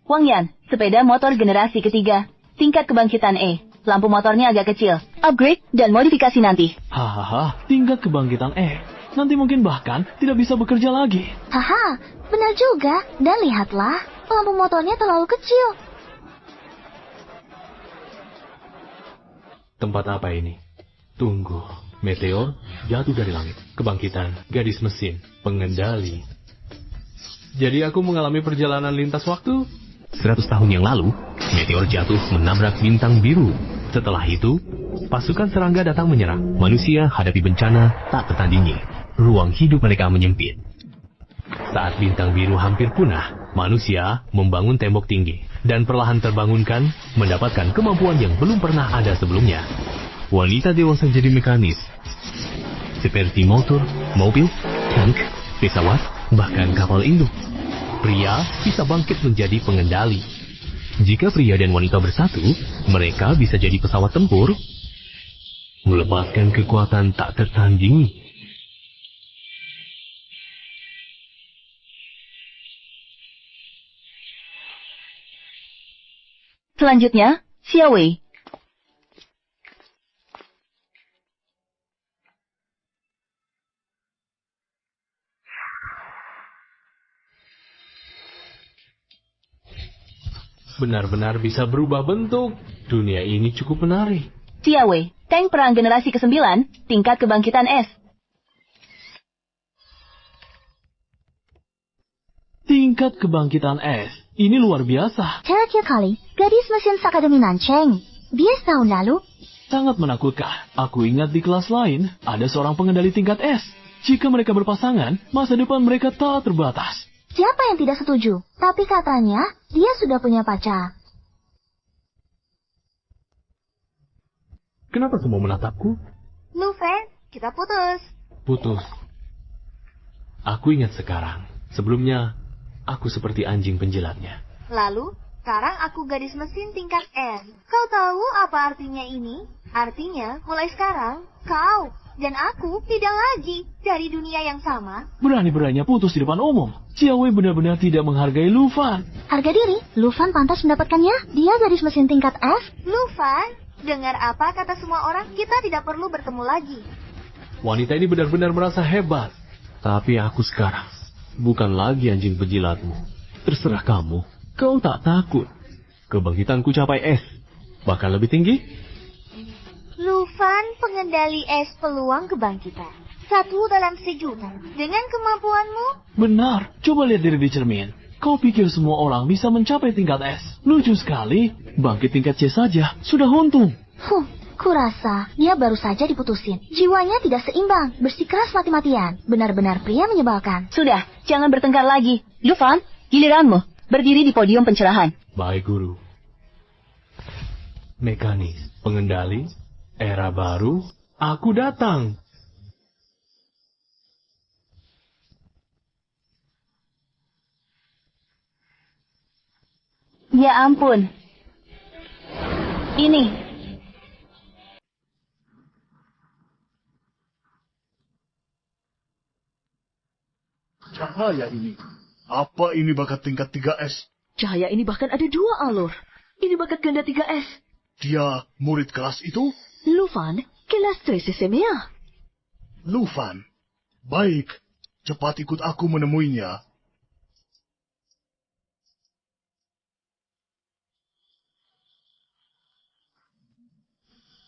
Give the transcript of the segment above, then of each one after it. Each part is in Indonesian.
Wang Yan, sepeda motor generasi ketiga. Tingkat kebangkitan E. Lampu motornya agak kecil. Upgrade dan modifikasi nanti. Hahaha, tingkat kebangkitan E. Nanti mungkin bahkan tidak bisa bekerja lagi. Haha, benar juga. Dan lihatlah, lampu motornya terlalu kecil. Tempat apa ini? Tunggu. Meteor jatuh dari langit. Kebangkitan gadis mesin pengendali. Jadi aku mengalami perjalanan lintas waktu? 100 tahun yang lalu, meteor jatuh menabrak bintang biru. Setelah itu, pasukan serangga datang menyerang. Manusia hadapi bencana tak tertandingi. Ruang hidup mereka menyempit. Saat bintang biru hampir punah, manusia membangun tembok tinggi dan perlahan terbangunkan, mendapatkan kemampuan yang belum pernah ada sebelumnya. Wanita dewasa jadi mekanis, seperti motor, mobil, tank, pesawat, bahkan kapal induk. Pria bisa bangkit menjadi pengendali. Jika pria dan wanita bersatu, mereka bisa jadi pesawat tempur, melepaskan kekuatan tak tertandingi. Selanjutnya, Xiaowei. Benar-benar bisa berubah bentuk. Dunia ini cukup menarik. Xiaowei, tank perang generasi ke-9, tingkat kebangkitan S. Tingkat kebangkitan S. Ini luar biasa. Terakhir kali, gadis mesin Akademi Nancheng. Dia tahun lalu. Sangat menakutkan. Aku ingat di kelas lain, ada seorang pengendali tingkat S. Jika mereka berpasangan, masa depan mereka tak terbatas. Siapa yang tidak setuju? Tapi katanya, dia sudah punya pacar. Kenapa semua menatapku? Lufen, kita putus. Putus. Aku ingat sekarang. Sebelumnya, aku seperti anjing penjilatnya. Lalu, sekarang aku gadis mesin tingkat S. Kau tahu apa artinya ini? Artinya, mulai sekarang, kau dan aku tidak lagi dari dunia yang sama. Berani-beraninya putus di depan umum. Xiaowei benar-benar tidak menghargai Lufan. Harga diri, Lufan pantas mendapatkannya. Dia gadis mesin tingkat F. Lufan, dengar apa kata semua orang? Kita tidak perlu bertemu lagi. Wanita ini benar-benar merasa hebat. Tapi aku sekarang bukan lagi anjing penjilatmu. Terserah kamu. Kau tak takut. Kebangkitanku capai S. Bahkan lebih tinggi. Lufan, pengendali S peluang kebangkitan. 1 dalam 1.000.000. Dengan kemampuanmu? Benar, coba lihat diri di cermin. Kau pikir semua orang bisa mencapai tingkat S? Lucu sekali, bangkit tingkat C saja, sudah untung. Kurasa dia baru saja diputusin. Jiwanya tidak seimbang, bersikeras mati-matian. Benar-benar pria menyebalkan. Sudah, jangan bertengkar lagi. Lufan, giliranmu. Berdiri di podium pencerahan. Baik, Guru. Mekanis, pengendali, era baru, aku datang. Ya ampun. Ini. Cahaya ini. Apa ini bakat tingkat 3S? Cahaya ini bahkan ada 2 alur. Ini bakat ganda 3S. Dia murid kelas itu? Lufan, kelas 3 SMA. Lufan. Baik, cepat ikut aku menemuinya.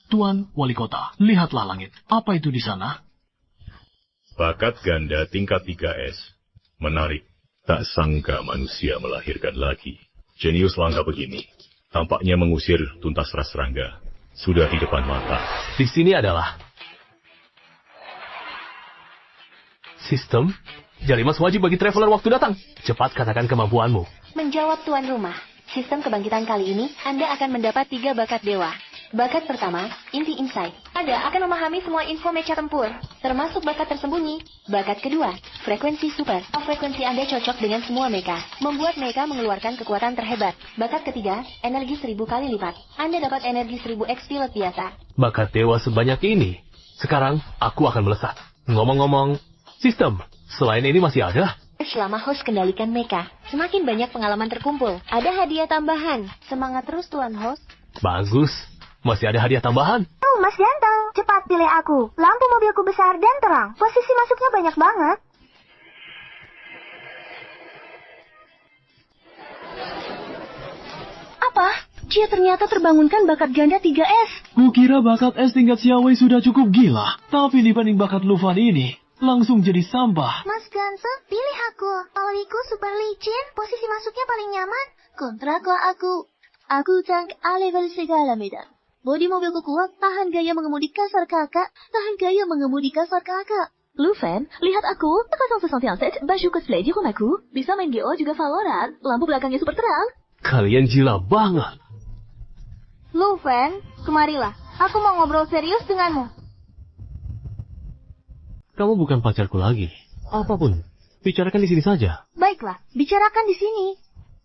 Tuan Wali Kota, lihatlah langit. Apa itu di sana? Bakat ganda tingkat 3S. Menarik. Tak sangka manusia melahirkan lagi. Jenius langka begini. Tampaknya mengusir tuntas ras serangga. Sudah di depan mata. Di sini adalah sistem jari emas wajib bagi traveler waktu datang. Cepat katakan kemampuanmu. Menjawab tuan rumah. Sistem kebangkitan kali ini, Anda akan mendapat 3 bakat dewa. Bakat pertama, inti insight. Anda akan memahami semua info mecha tempur, termasuk bakat tersembunyi. Bakat kedua, frekuensi super. Frekuensi Anda cocok dengan semua mecha, membuat mecha mengeluarkan kekuatan terhebat. Bakat ketiga, energi 1000 kali lipat. Anda dapat energi 1000 X pilot biasa. Bakat dewa sebanyak ini. Sekarang, aku akan melesat. Ngomong-ngomong, sistem, selain ini masih ada? Selama host kendalikan mecha, semakin banyak pengalaman terkumpul. Ada hadiah tambahan. Semangat terus Tuan Host. Bagus. Masih ada hadiah tambahan. Oh, Mas Ganteng, cepat pilih aku. Lampu mobilku besar dan terang. Posisi masuknya banyak banget. Apa? Dia ternyata terbangunkan bakat ganda 3S. Kukira bakat es tingkat Xiaowei sudah cukup gila. Tapi dibanding bakat Lufan ini, langsung jadi sampah. Mas Ganteng, pilih aku. Powerku super licin, posisi masuknya paling nyaman. Kontraklah aku. Aku tank A-level segalanya. Bodi mobilku kuat, tahan gaya mengemudi kasar kakak. Lufan, lihat aku, terpasang sesuatu set, baju cosplay di rumahku, bisa main GO juga Valorant, lampu belakangnya super terang. Kalian gila banget. Lufan, kemarilah. Aku mau ngobrol serius denganmu. Kamu bukan pacarku lagi. Apapun, bicarakan di sini saja. Baiklah, bicarakan di sini.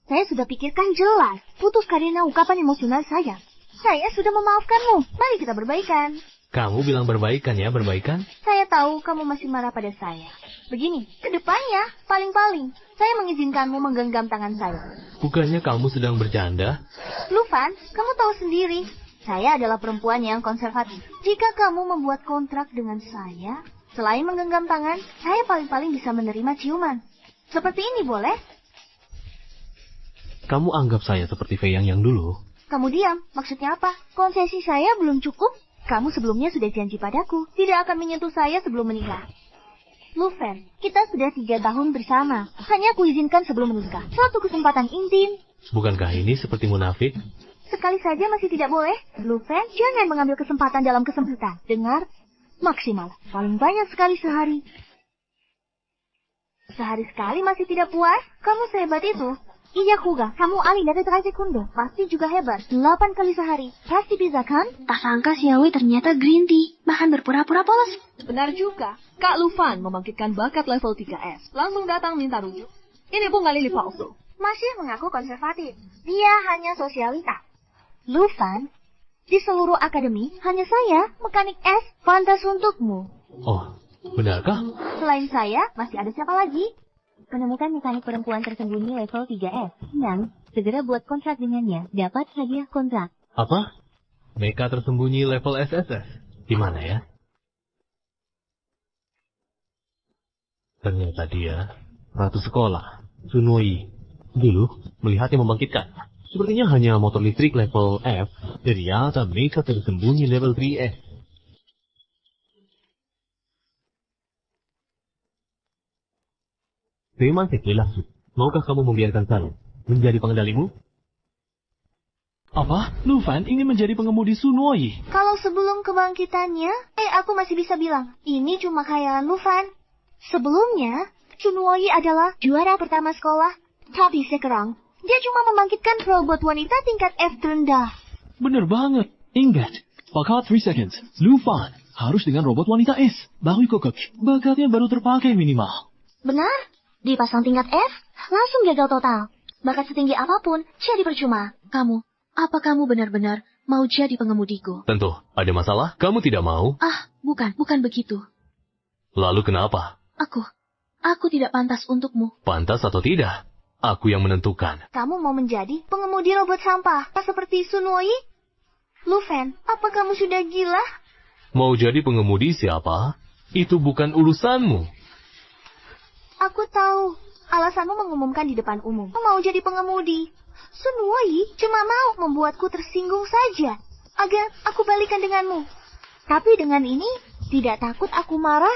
Saya sudah pikirkan jelas. Putus karena ungkapan emosional saya. Saya sudah memaafkanmu. Mari kita berbaikan. Kamu bilang berbaikan ya, berbaikan? Saya tahu kamu masih marah pada saya. Begini, ke depannya, paling-paling, saya mengizinkanmu menggenggam tangan saya. Bukannya kamu sedang bercanda? Lufan, kamu tahu sendiri, saya adalah perempuan yang konservatif. Jika kamu membuat kontrak dengan saya, selain menggenggam tangan, saya paling-paling bisa menerima ciuman. Seperti ini boleh? Kamu anggap saya seperti Fei yang dulu? Kamu diam, maksudnya apa? Konsesi saya belum cukup? Kamu sebelumnya sudah janji padaku, tidak akan menyentuh saya sebelum menikah. Lufan, kita sudah 3 tahun bersama. Hanya kuizinkan sebelum menikah. Suatu kesempatan intim. Bukankah ini seperti munafik? Sekali saja masih tidak boleh. Lufan, jangan mengambil kesempatan dalam kesempitan. Dengar? Maksimal. Paling banyak sekali sehari. Sehari sekali masih tidak puas? Kamu sehebat itu. Iya Kuga, kamu alih dari 3 sekunde. Pasti juga hebat. 8 kali sehari. Pasti bisa kan? Tak sangka Xiaowei ternyata green tea. Bahkan berpura-pura polos. Benar juga, Kak Lufan membangkitkan bakat level 3S. Langsung datang minta rujuk. Ini bunga lili palsu. Masih mengaku konservatif. Dia hanya sosialita. Lufan, di seluruh akademi, hanya saya, mekanik S, pantas untukmu. Oh, benarkah? Selain saya, masih ada siapa lagi? Menemukan mekanik perempuan tersembunyi level 3S. Senang, segera buat kontrak dengannya. Dapat hadiah kontrak. Apa? Mecha tersembunyi level SSS. Di mana ya? Ternyata dia ratu sekolah, Sunoi. Dulu, melihatnya membangkitkan. Sepertinya hanya motor listrik level F. Ternyata mecha tersembunyi level 3S. Terima kasih, maukah kamu membiarkan saya menjadi pengendalimu? Apa? Lufan ingin menjadi pengemudi Sunoi. Kalau sebelum kebangkitannya, aku masih bisa bilang, ini cuma khayalan Lufan. Sebelumnya, Sunoi adalah juara pertama sekolah. Tapi sekarang, dia cuma membangkitkan robot wanita tingkat F terendah. Bener banget. Ingat, bakat 3 seconds. Lufan harus dengan robot wanita S. Baru kokok. Bakatnya baru terpakai minimal. Benar? Dipasang tingkat F, langsung gagal total. Bakat setinggi apapun, jadi percuma. Apa kamu benar-benar mau jadi pengemudiku? Tentu, ada masalah? Kamu tidak mau? Bukan begitu. Lalu kenapa? Aku tidak pantas untukmu. Pantas atau tidak? Aku yang menentukan. Kamu mau menjadi pengemudi robot sampah, seperti Sunoi? Lufan, apa kamu sudah gila? Mau jadi pengemudi siapa? Itu bukan urusanmu. Aku tahu, alasanmu mengumumkan di depan umum. Mau jadi pengemudi. Sunoi cuma mau membuatku tersinggung saja, agar aku balikan denganmu. Tapi dengan ini, tidak takut aku marah?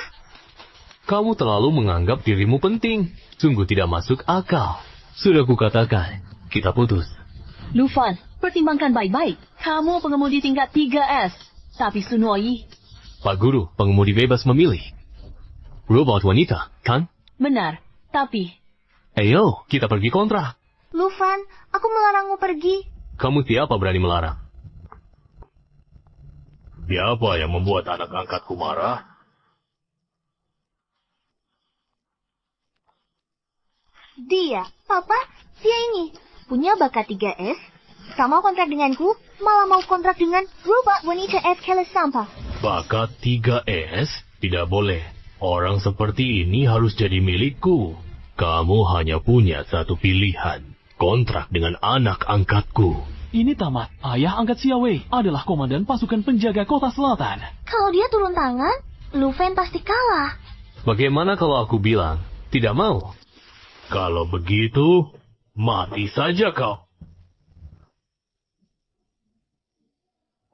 Kamu terlalu menganggap dirimu penting. Sungguh tidak masuk akal. Sudah kukatakan, kita putus. Lufan, pertimbangkan baik-baik. Kamu pengemudi tingkat 3S. Tapi Sunoi... Pak Guru, pengemudi bebas memilih. Robot wanita, kan? Benar, tapi... Ayo, kita pergi kontrak. Lufan, aku melarangmu pergi. Kamu siapa berani melarang? Siapa yang membuat anak angkatku marah? Dia, Papa, dia ini. Punya bakat 3S. Kamu kontrak denganku, malah mau kontrak dengan robot wanita F kelas sampah. Bakat 3S? Tidak boleh. Orang seperti ini harus jadi milikku. Kamu hanya punya satu pilihan. Kontrak dengan anak angkatku. Ini tamat. Ayah angkat Xiawei adalah komandan pasukan penjaga kota selatan. Kalau dia turun tangan, Lu Fen pasti kalah. Bagaimana kalau aku bilang tidak mau? Kalau begitu, mati saja kau.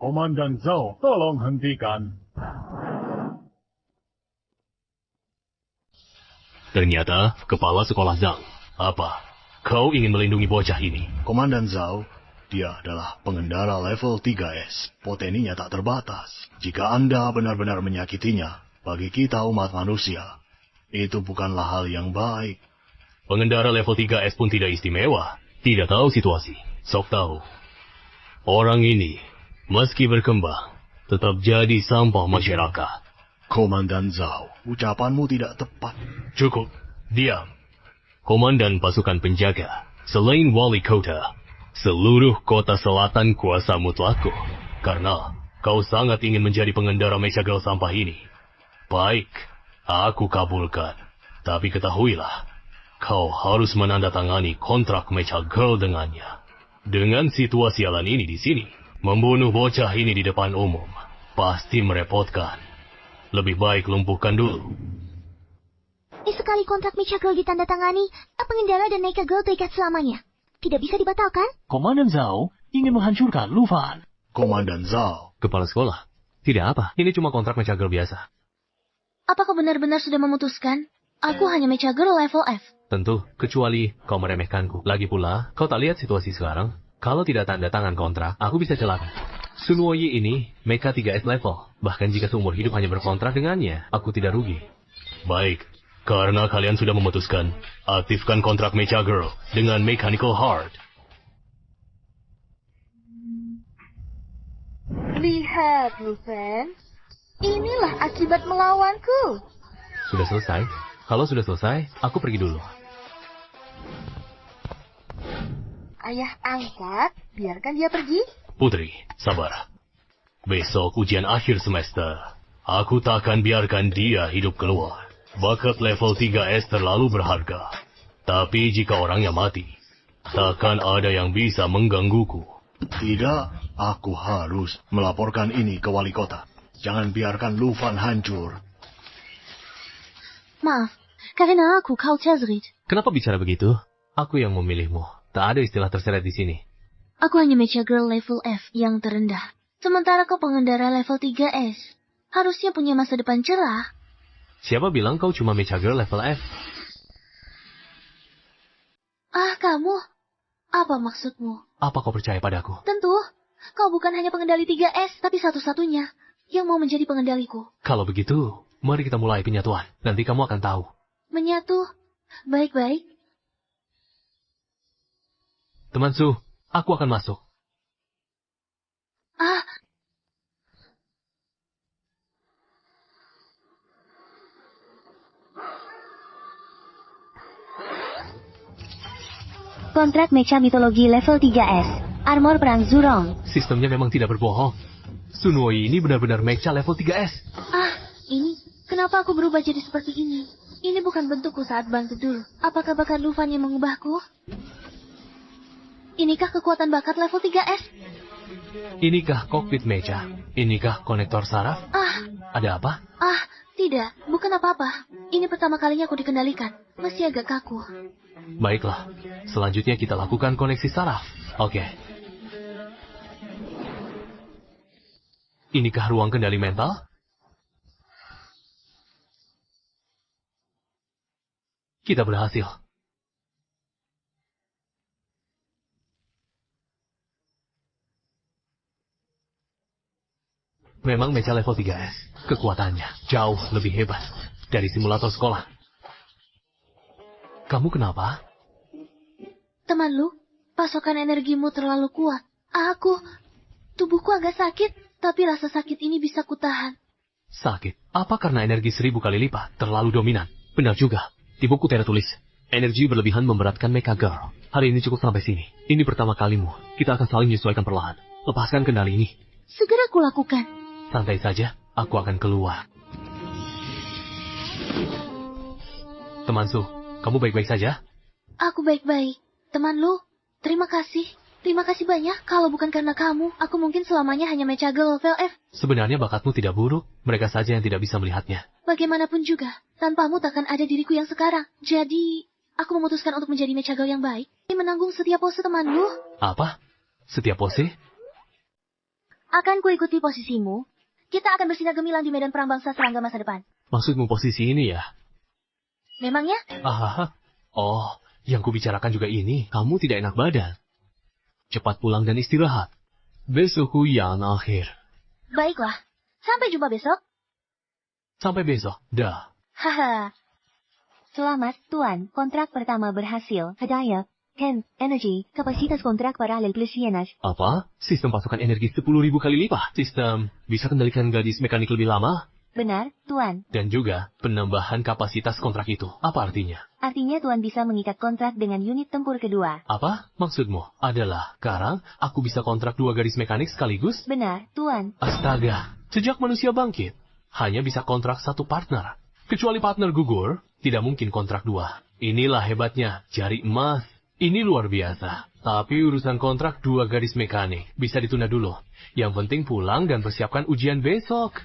Komandan Zhao, tolong hentikan. Ternyata, kepala sekolah Zhang. Apa? Kau ingin melindungi bocah ini? Komandan Zhao, dia adalah pengendara level 3S. Potensinya tak terbatas. Jika Anda benar-benar menyakitinya, bagi kita umat manusia, itu bukanlah hal yang baik. Pengendara level 3S pun tidak istimewa. Tidak tahu situasi. Sok tahu. Orang ini, meski berkembang, tetap jadi sampah masyarakat. Komandan Zhao, ucapanmu tidak tepat. Cukup. Diam. Komandan pasukan penjaga, selain wali kota, seluruh kota selatan kuasa mutlakku. Karena kau sangat ingin menjadi pengendara mecha girl sampah ini. Baik, aku kabulkan. Tapi ketahuilah, kau harus menandatangani kontrak mecha girl dengannya. Dengan situasi alan ini di sini, membunuh bocah ini di depan umum pasti merepotkan. Lebih baik lumpuhkan dulu. Sekali kontrak Mecha Girl ditandatangani, pengendara dan Mecha Girl terikat selamanya. Tidak bisa dibatalkan? Komandan Zhao ingin menghancurkan Lu Fan. Komandan Zhao. Kepala sekolah. Tidak apa, ini cuma kontrak Mecha Girl biasa. Apa kau benar-benar sudah memutuskan? Aku hanya Mecha Girl level F. Tentu, kecuali kau meremehkanku. Lagi pula, kau tak lihat situasi sekarang? Kalau tidak tanda tangan kontrak, aku bisa celaka. Sunuoyi ini Mecha 3S level. Bahkan jika seumur hidup hanya berkontrak dengannya, aku tidak rugi. Baik, karena kalian sudah memutuskan, aktifkan kontrak Mecha Girl dengan Mechanical Heart. Lihat, Lu Fen. Inilah akibat melawanku. Sudah selesai? Kalau sudah selesai, aku pergi dulu. Ayah angkat, biarkan dia pergi. Putri, sabar. Besok ujian akhir semester. Aku tak akan biarkan dia hidup keluar. Bakat level 3S terlalu berharga. Tapi jika orangnya mati, takkan ada yang bisa menggangguku. Tidak, aku harus melaporkan ini ke wali kota. Jangan biarkan Lu Fan hancur. Maaf, karena aku culture read. Kenapa bicara begitu? Aku yang memilihmu. Tak ada istilah terseret di sini. Aku hanya Mecha Girl level F yang terendah. Sementara kau pengendara level 3S. Harusnya punya masa depan cerah. Siapa bilang kau cuma Mecha Girl level F? Ah, kamu? Apa maksudmu? Apa kau percaya padaku? Tentu. Kau bukan hanya pengendali 3S, tapi satu-satunya yang mau menjadi pengendaliku. Kalau begitu, mari kita mulai penyatuan. Nanti kamu akan tahu. Menyatu? Baik-baik. Teman Su, aku akan masuk. Ah, Kontrak Mecha Mitologi level 3S. Armor perang Zurong. Sistemnya memang tidak berbohong. Sunuoyi ini benar-benar Mecha level 3S. Ah, ini. Kenapa aku berubah jadi seperti ini? Ini bukan bentukku saat bantu dulu. Apakah bakat Lu Fan yang mengubahku? Inikah kekuatan bakat level 3S? Inikah kokpit mecha? Inikah konektor saraf? Ah, Ada apa? ah, tidak. Bukan apa-apa. Ini pertama kalinya aku dikendalikan. Masih agak kaku. Baiklah, selanjutnya kita lakukan koneksi saraf. Oke. Inikah ruang kendali mental? Kita berhasil. Memang mecha level 3S. Kekuatannya jauh lebih hebat dari simulator sekolah. Kamu kenapa? Teman Lu, pasokan energimu terlalu kuat. Tubuhku agak sakit, tapi rasa sakit ini bisa kutahan. Sakit? Apa karena energi 1000 kali lipat? Terlalu dominan. Benar juga. Di buku tertulis, energi berlebihan memberatkan Mecha Girl. Hari ini cukup sampai sini. Ini pertama kalimu. Kita akan saling menyesuaikan perlahan. Lepaskan kendali ini. Segera kulakukan. Santai saja, aku akan keluar. Teman Su, kamu baik-baik saja? Aku baik-baik. Teman Lu, terima kasih. Terima kasih banyak. Kalau bukan karena kamu, aku mungkin selamanya hanya Mechagel level F. Sebenarnya bakatmu tidak buruk, mereka saja yang tidak bisa melihatnya. Bagaimanapun juga, tanpamu takkan ada diriku yang sekarang. Jadi, aku memutuskan untuk menjadi Mechagel yang baik. Menanggung setiap pose teman Lu. Apa? Setiap pose? Akan kuikuti posisimu. Kita akan bersinar gemilang di medan perang bangsa serangga masa depan. Maksudmu posisi ini ya? Memangnya? Oh, yang kubicarakan juga ini. Kamu tidak enak badan. Cepat pulang dan istirahat. Besokku yang akhir. Baiklah. Sampai jumpa besok. Sampai besok. Dah. Haha. Selamat, Tuan. Kontrak pertama berhasil. Hadiah. Ken, energi, kapasitas kontrak paralel plus yenas. Apa? Sistem pasukan energi 10.000 kali lipat. Sistem bisa kendalikan gadis mekanik lebih lama. Benar, Tuan. Dan juga penambahan kapasitas kontrak itu. Apa artinya? Artinya Tuan bisa mengikat kontrak dengan unit tempur kedua. Apa? Maksudmu adalah sekarang aku bisa kontrak 2 gadis mekanik sekaligus? Benar, Tuan. Astaga, sejak manusia bangkit, hanya bisa kontrak 1 partner. Kecuali partner gugur, tidak mungkin kontrak 2. Inilah hebatnya, jari emas. Ini luar biasa. Tapi urusan kontrak 2 gadis mekanik bisa ditunda dulu. Yang penting pulang dan persiapkan ujian besok.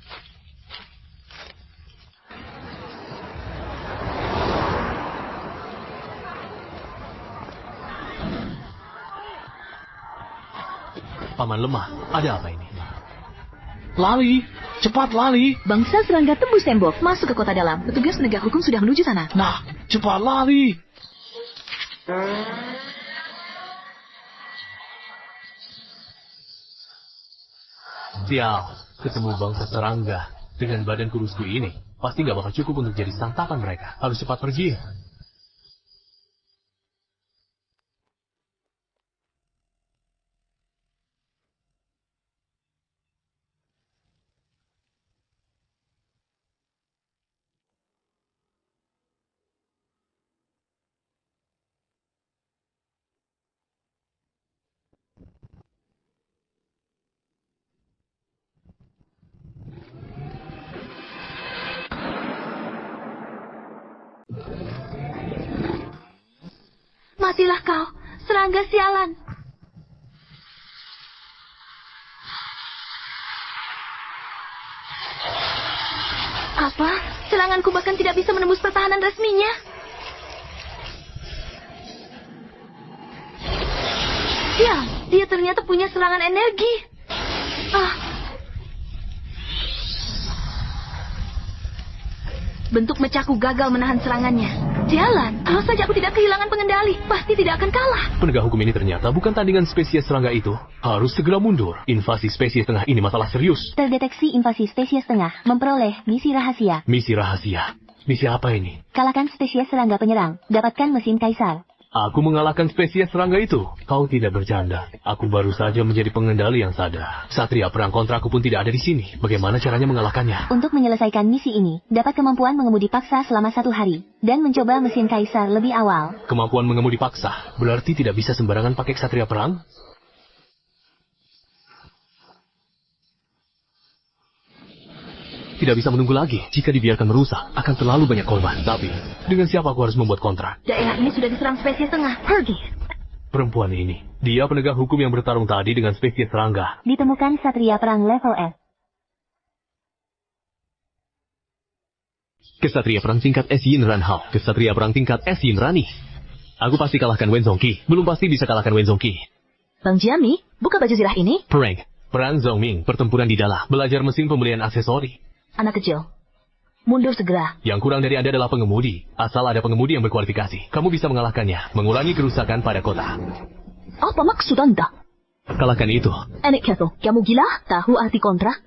Paman lemah, ada apa ini? Lali! Cepat, Lali! Bangsa serangga tembus tembok, masuk ke kota dalam. Petugas penegak hukum sudah menuju sana. Nah, cepat, Lali! Sial, ketemu bangsa serangga. Dengan badan kurusku ini, pasti nggak bakal cukup untuk jadi santapan mereka. Harus cepat pergi. Matilah kau, serangga sialan. Apa? Seranganku bahkan tidak bisa menembus pertahanan resminya. Ya, dia ternyata punya serangan energi. Bentuk mecaku gagal menahan serangannya. Jalan, kalau saja aku tidak kehilangan pengendali, pasti tidak akan kalah. Penegak hukum ini ternyata bukan tandingan spesies serangga itu. Harus segera mundur. Invasi spesies tengah ini masalah serius. Terdeteksi invasi spesies tengah. Memperoleh misi rahasia. Misi rahasia? Misi apa ini? Kalahkan spesies serangga penyerang. Dapatkan mesin kaisar. Aku mengalahkan spesies serangga itu. Kau tidak bercanda. Aku baru saja menjadi pengendali yang sadar. Satria perang kontraku pun tidak ada di sini. Bagaimana caranya mengalahkannya? Untuk menyelesaikan misi ini, dapat kemampuan mengemudi paksa selama 1 hari. Dan mencoba mesin kaisar lebih awal. Kemampuan mengemudi paksa? Berarti tidak bisa sembarangan pakai ksatria perang? Tidak bisa menunggu lagi. Jika dibiarkan merusak, akan terlalu banyak korban. Tapi, dengan siapa aku harus membuat kontrak? Daerah ini sudah diserang spesies tengah. Pergi. Perempuan ini, dia penegak hukum yang bertarung tadi dengan spesies serangga. Ditemukan satria perang level S. Kesatria perang tingkat S Yin Ranhao. Kesatria perang tingkat S Yin Rani. Aku pasti kalahkan Wen Zongqi. Belum pasti bisa kalahkan Wen Zongqi. Bang Jiami, buka baju zirah ini. Perang Zongming, pertempuran di dalam. Belajar mesin pembelian aksesori. Anak kecil, mundur segera. Yang kurang dari Anda adalah pengemudi. Asal ada pengemudi yang berkualifikasi. Kamu bisa mengalahkannya, mengurangi kerusakan pada kota. Apa maksud Anda? Kalahkan itu. Enek Keto, kamu gila? Tahu arti kontrak?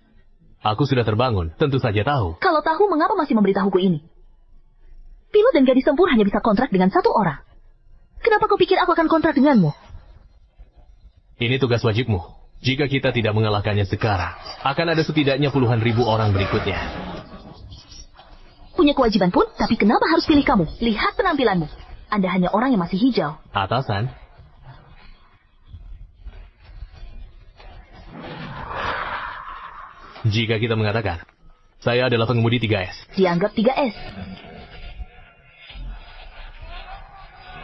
Aku sudah terbangun, tentu saja tahu. Kalau tahu, mengapa masih memberitahuku ini? Pilot dan gadis tempur hanya bisa kontrak dengan 1 orang. Kenapa kau pikir aku akan kontrak denganmu? Ini tugas wajibmu. Jika kita tidak mengalahkannya sekarang, akan ada setidaknya puluhan ribu orang berikutnya. Punya kewajiban pun, tapi kenapa harus pilih kamu? Lihat penampilanmu. Anda hanya orang yang masih hijau. Atasan. Jika kita mengatakan, saya adalah pengemudi 3S. Dianggap 3S.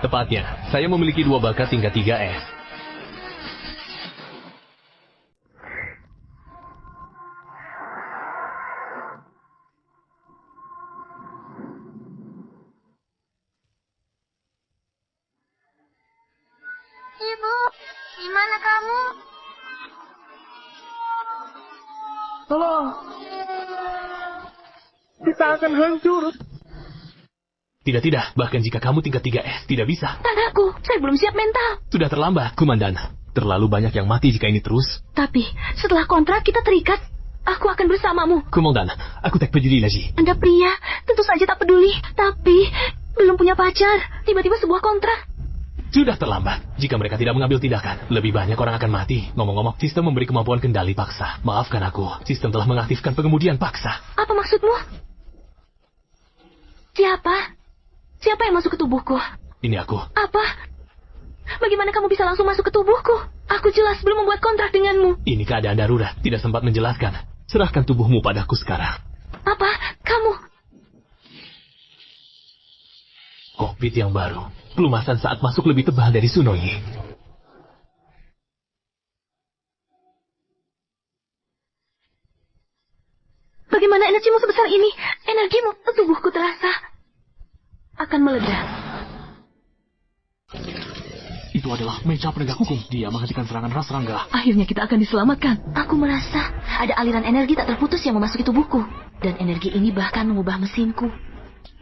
Tepatnya, saya memiliki 2 bakat tingkat 3S. Ibu, di mana kamu? Tolong. Kita akan hancur. Tidak, bahkan jika kamu tingkat 3S, tidak bisa. Tanahku, saya belum siap mental. Sudah terlambat, Komandan. Terlalu banyak yang mati jika ini terus. Tapi, setelah kontrak kita terikat, aku akan bersamamu. Komandan, aku tak peduli lagi. Anda pria, tentu saja tak peduli. Tapi, belum punya pacar. Tiba-tiba sebuah kontrak. Sudah terlambat. Jika mereka tidak mengambil tindakan, lebih banyak orang akan mati. Ngomong-ngomong, sistem memberi kemampuan kendali paksa. Maafkan aku, sistem telah mengaktifkan pengemudian paksa. Apa maksudmu? Siapa yang masuk ke tubuhku? Ini aku. Apa? Bagaimana kamu bisa langsung masuk ke tubuhku? Aku jelas belum membuat kontrak denganmu. Ini keadaan darurat, tidak sempat menjelaskan. Serahkan tubuhmu padaku sekarang. Apa? Kamu? Kokpit yang baru. Pelumasan saat masuk lebih tebal dari Tsunoyi. Bagaimana energimu sebesar ini? Energimu, tubuhku terasa akan meledak. Itu adalah meja penegak hukum. Dia menghentikan serangan ras Rangga. Akhirnya kita akan diselamatkan. Aku merasa ada aliran energi tak terputus yang memasuki tubuhku. Dan energi ini bahkan mengubah mesinku.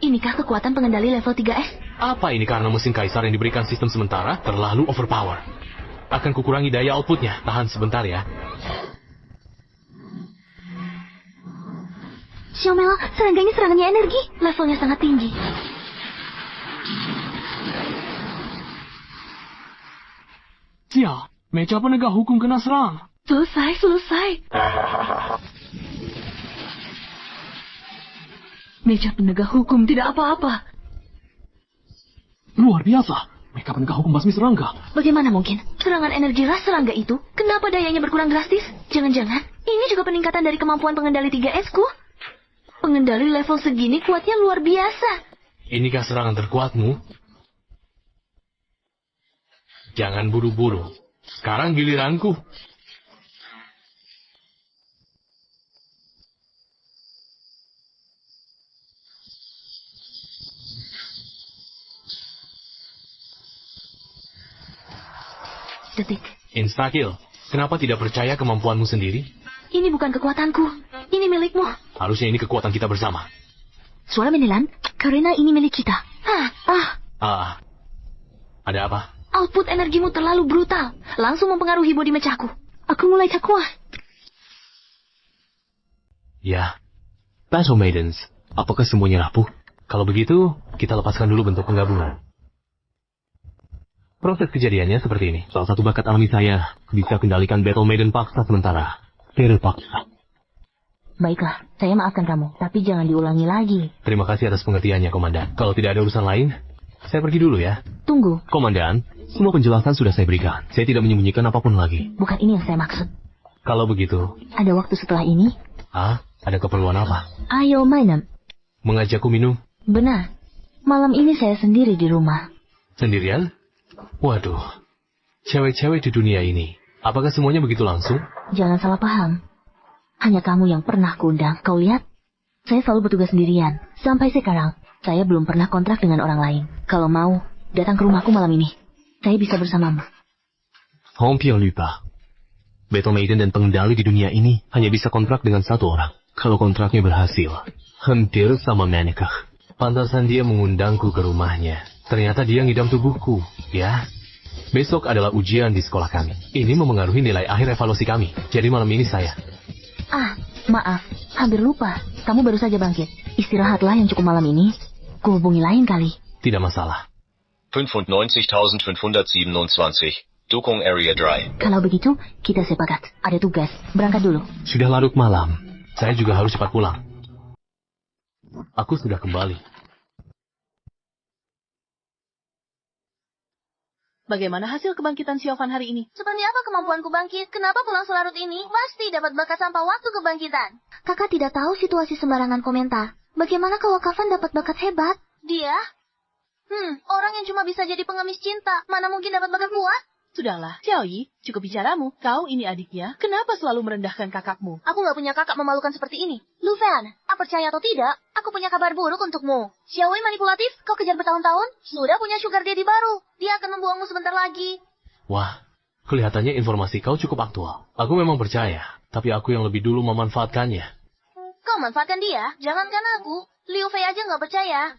Inikah kekuatan pengendali level 3S? Apa ini karena mesin kaisar yang diberikan sistem sementara terlalu overpower? Akan kukurangi daya outputnya. Tahan sebentar ya. Xiaomela, serangga ini serangannya energi. Levelnya sangat tinggi. Sia, meja penegak hukum kena serang. Selesai. Meja penegak hukum tidak apa-apa. Luar biasa. Meja penegak hukum basmi serangga. Bagaimana mungkin? Serangan energi ras serangga itu, kenapa dayanya berkurang drastis? Jangan-jangan, ini juga peningkatan dari kemampuan pengendali 3S ku? Pengendali level segini kuatnya luar biasa. Inikah serangan terkuatmu? Jangan buru-buru. Sekarang giliranku. Detik. Instakill, kenapa tidak percaya kemampuanmu sendiri? Ini bukan kekuatanku. Ini milikmu. Harusnya ini kekuatan kita bersama. Suara menelan, karena ini milik kita. Ada apa? Output energimu terlalu brutal. Langsung mempengaruhi bodi mecahku. Aku mulai tak kuat. Ya. Battle Maidens, apakah semuanya rapuh? Kalau begitu, kita lepaskan dulu bentuk penggabungan. Proses kejadiannya seperti ini. Salah satu bakat alami saya bisa kendalikan Battle Maiden paksa sementara. Steril paksa. Baiklah, saya maafkan kamu. Tapi jangan diulangi lagi. Terima kasih atas pengertiannya, Komandan. Kalau tidak ada urusan lain, saya pergi dulu ya. Tunggu. Komandan, semua penjelasan sudah saya berikan. Saya tidak menyembunyikan apapun lagi. Bukan ini yang saya maksud. Kalau begitu... Ada waktu setelah ini? Ada keperluan apa? Ayo mainan. Mengajakku minum? Benar. Malam ini saya sendiri di rumah. Sendirian? Waduh. Cewek-cewek di dunia ini, apakah semuanya begitu langsung? Jangan salah paham. Hanya kamu yang pernah kuundang. Kau lihat? Saya selalu bertugas sendirian. Sampai sekarang, saya belum pernah kontrak dengan orang lain. Kalau mau, datang ke rumahku malam ini. Saya bisa bersamamu. Hampir lupa. Battle Maiden dan pengendali di dunia ini hanya bisa kontrak dengan satu orang. Kalau kontraknya berhasil, hampir sama Manekah. Pantasan dia mengundangku ke rumahnya. Ternyata dia ngidam tubuhku, ya. Besok adalah ujian di sekolah kami. Ini memengaruhi nilai akhir evaluasi kami. Jadi malam ini saya... Maaf. Hampir lupa. Kamu baru saja bangkit. Istirahatlah yang cukup malam ini. Kuhubungi lain kali. Tidak masalah. 95.527. Dukung Area Dry. Kalau begitu, kita sepakat. Ada tugas. Berangkat dulu. Sudah larut malam. Saya juga harus cepat pulang. Aku sudah kembali. Bagaimana hasil kebangkitan Siovan hari ini? Seperti apa kemampuanku bangkit? Kenapa pulang selarut ini? Pasti dapat bakat tanpa waktu kebangkitan. Kakak tidak tahu situasi sembarangan komentar. Bagaimana kalau Kavan dapat bakat hebat? Dia Orang yang cuma bisa jadi pengemis cinta, mana mungkin dapat bakat kuat? Sudahlah, Xiaoyi, cukup bicaramu. Kau ini adiknya, kenapa selalu merendahkan kakakmu? Aku nggak punya kakak memalukan seperti ini. Lu Fan, percaya atau tidak, aku punya kabar buruk untukmu. Xiaoyi manipulatif, kau kejar bertahun-tahun, sudah punya sugar daddy baru. Dia akan membuangmu sebentar lagi. Wah, kelihatannya informasi kau cukup aktual. Aku memang percaya, tapi aku yang lebih dulu memanfaatkannya. Kau manfaatkan dia, jangankan aku. Liu Fei aja nggak percaya.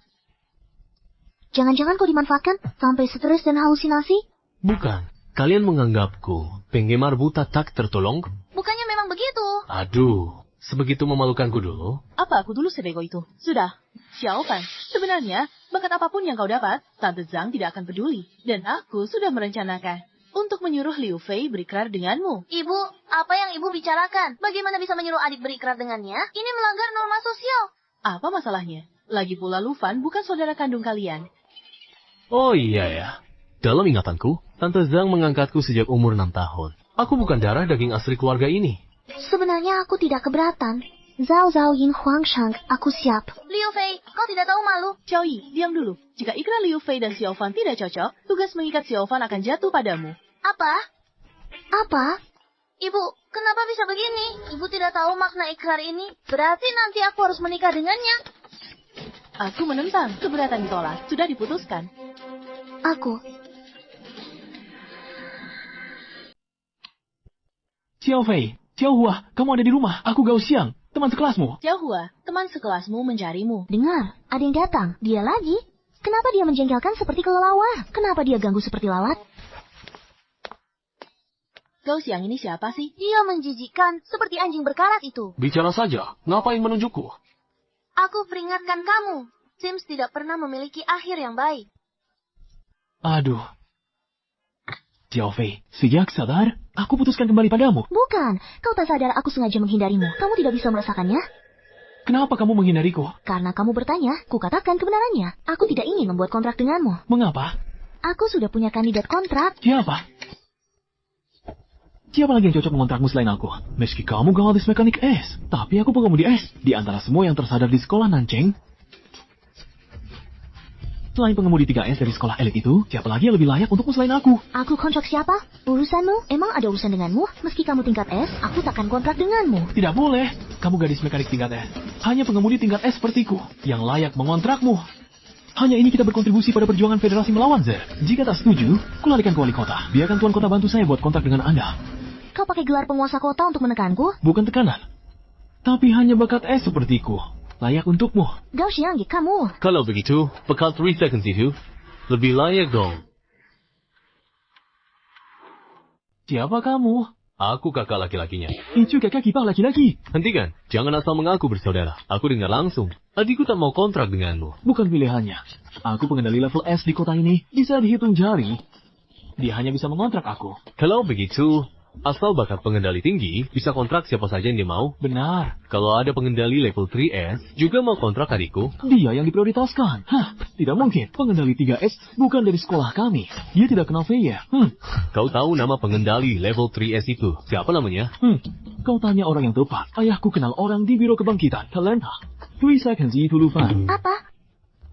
Jangan-jangan kau dimanfaatkan sampai stres dan halusinasi? Bukan, kalian menganggapku penggemar buta tak tertolong? Bukannya memang begitu. Aduh, sebegitu memalukanku dulu. Apa aku dulu sebego itu? Sudah, Xiaofan, sebenarnya bakat apapun yang kau dapat, Tante Zhang tidak akan peduli. Dan aku sudah merencanakan untuk menyuruh Liu Fei berikrar denganmu. Ibu, apa yang ibu bicarakan? Bagaimana bisa menyuruh adik berikrar dengannya? Ini melanggar norma sosial. Apa masalahnya? Lagi pula Lu Fan bukan saudara kandung kalian. Oh iya ya, dalam ingatanku, Tante Zhang mengangkatku sejak umur 6 tahun. Aku bukan darah daging asli keluarga ini. Sebenarnya aku tidak keberatan. Zhao Zhao Yin Huang Shang, aku siap. Liu Fei, kau tidak tahu malu? Xiaoyi, diam dulu. Jika ikrar Liu Fei dan Xiaofan tidak cocok, tugas mengikat Xiaofan akan jatuh padamu. Apa? Apa? Ibu, kenapa bisa begini? Ibu tidak tahu makna ikrar ini. Berarti nanti aku harus menikah dengannya. Aku menentang, keberatan ditolak, sudah diputuskan. Aku. Xiao Fei, Xiao Hua, kamu ada di rumah. Aku Gao Xiang, teman sekelasmu. Xiao Hua, teman sekelasmu mencarimu. Dengar, ada yang datang. Dia lagi. Kenapa dia menjengkelkan seperti kelelawar? Kenapa dia ganggu seperti lalat? Gao Xiang ini siapa sih? Dia menjijikkan, seperti anjing berkarat itu. Bicara saja, ngapain menunjukku? Aku peringatkan kamu, Sims tidak pernah memiliki akhir yang baik. Aduh. Xiao Fei, sejak sadar, aku putuskan kembali padamu. Bukan, kau tak sadar aku sengaja menghindarimu. Kamu tidak bisa merasakannya? Kenapa kamu menghindariku? Karena kamu bertanya, kukatakan kebenarannya. Aku tidak ingin membuat kontrak denganmu. Mengapa? Aku sudah punya kandidat kontrak. Siapa? Siapa lagi yang cocok mengontrakmu selain aku? Meski kamu gadis mekanik es, tapi aku pengemudi es. Di antara semua yang tersadar di sekolah Nancheng, selain pengemudi 3S dari sekolah elit itu, siapa lagi yang lebih layak untukmu selain aku? Aku kontrak siapa? Urusanmu? Emang ada urusan denganmu? Meski kamu tingkat S, aku takkan kontrak denganmu. Tidak boleh. Kamu gadis mekanik tingkat S. Hanya pengemudi tingkat S sepertiku yang layak mengontrakmu. Hanya ini kita berkontribusi pada perjuangan federasi melawan Z. Jika tak setuju, kularikan ke wali kota. Biarkan tuan kota bantu saya buat kontrak dengan Anda. Kau pakai gelar penguasa kota untuk menekanku? Bukan tekanan. Tapi hanya bakat S sepertiku. Layak untukmu. Gao Xiang, kamu. Kalau begitu, bekal 3 seconds itu lebih layak dong. Siapa kamu? Aku kakak laki-lakinya. Itu kakak kipar laki-laki. Hentikan, jangan asal mengaku bersaudara. Aku dengar langsung. Adikku tak mau kontrak denganmu. Bukan pilihannya. Aku pengendali level S di kota ini. Bisa dihitung jari. Dia hanya bisa mengontrak aku. Kalau begitu, asal bakat pengendali tinggi, bisa kontrak siapa saja yang dia mau. Benar. Kalau ada pengendali level 3S, juga mau kontrak adikku. Dia yang diprioritaskan. Hah, tidak mungkin. Pengendali 3S bukan dari sekolah kami. Dia tidak kenal Fei. Kau tahu nama pengendali level 3S itu? Siapa namanya? Kau tanya orang yang tepat. Ayahku kenal orang di Biro Kebangkitan. Talenta. 3 seconds itu Lu Fan. Apa?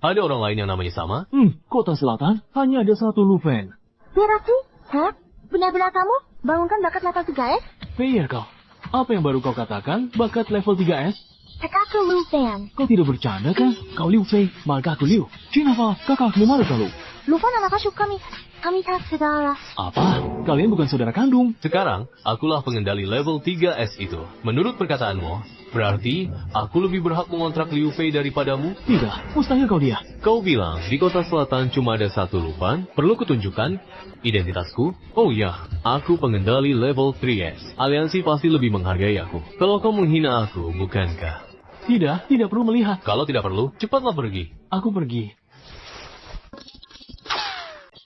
Ada orang lain yang namanya sama? Kota Selatan hanya ada satu Lu Fan. Berarti? Hah? Benar-benar kamu? Bangunkan bakat level 3S? Fei kau. Apa yang baru kau katakan? Bakat level 3S? Kakakku Lu Fan. Kau tidak bercanda kan? Kau Liu Fei, maka aku Liu. Kenapa kakakmu malu kalau? Lu Fan anak asuh kami. Kami tak saudara. Apa? Kalian bukan saudara kandung. Sekarang, akulah pengendali level 3S itu. Menurut perkataanmu, berarti aku lebih berhak mengontrak Liu Fei daripadamu? Tidak, mustahil kau dia. Kau bilang di kota selatan cuma ada satu Lu Fan. Perlu kutunjukkan identitasku? Oh ya, aku pengendali level 3S. Aliansi pasti lebih menghargai aku. Kalau kau menghina aku, bukankah? Tidak perlu melihat. Kalau tidak perlu, cepatlah pergi. Aku pergi.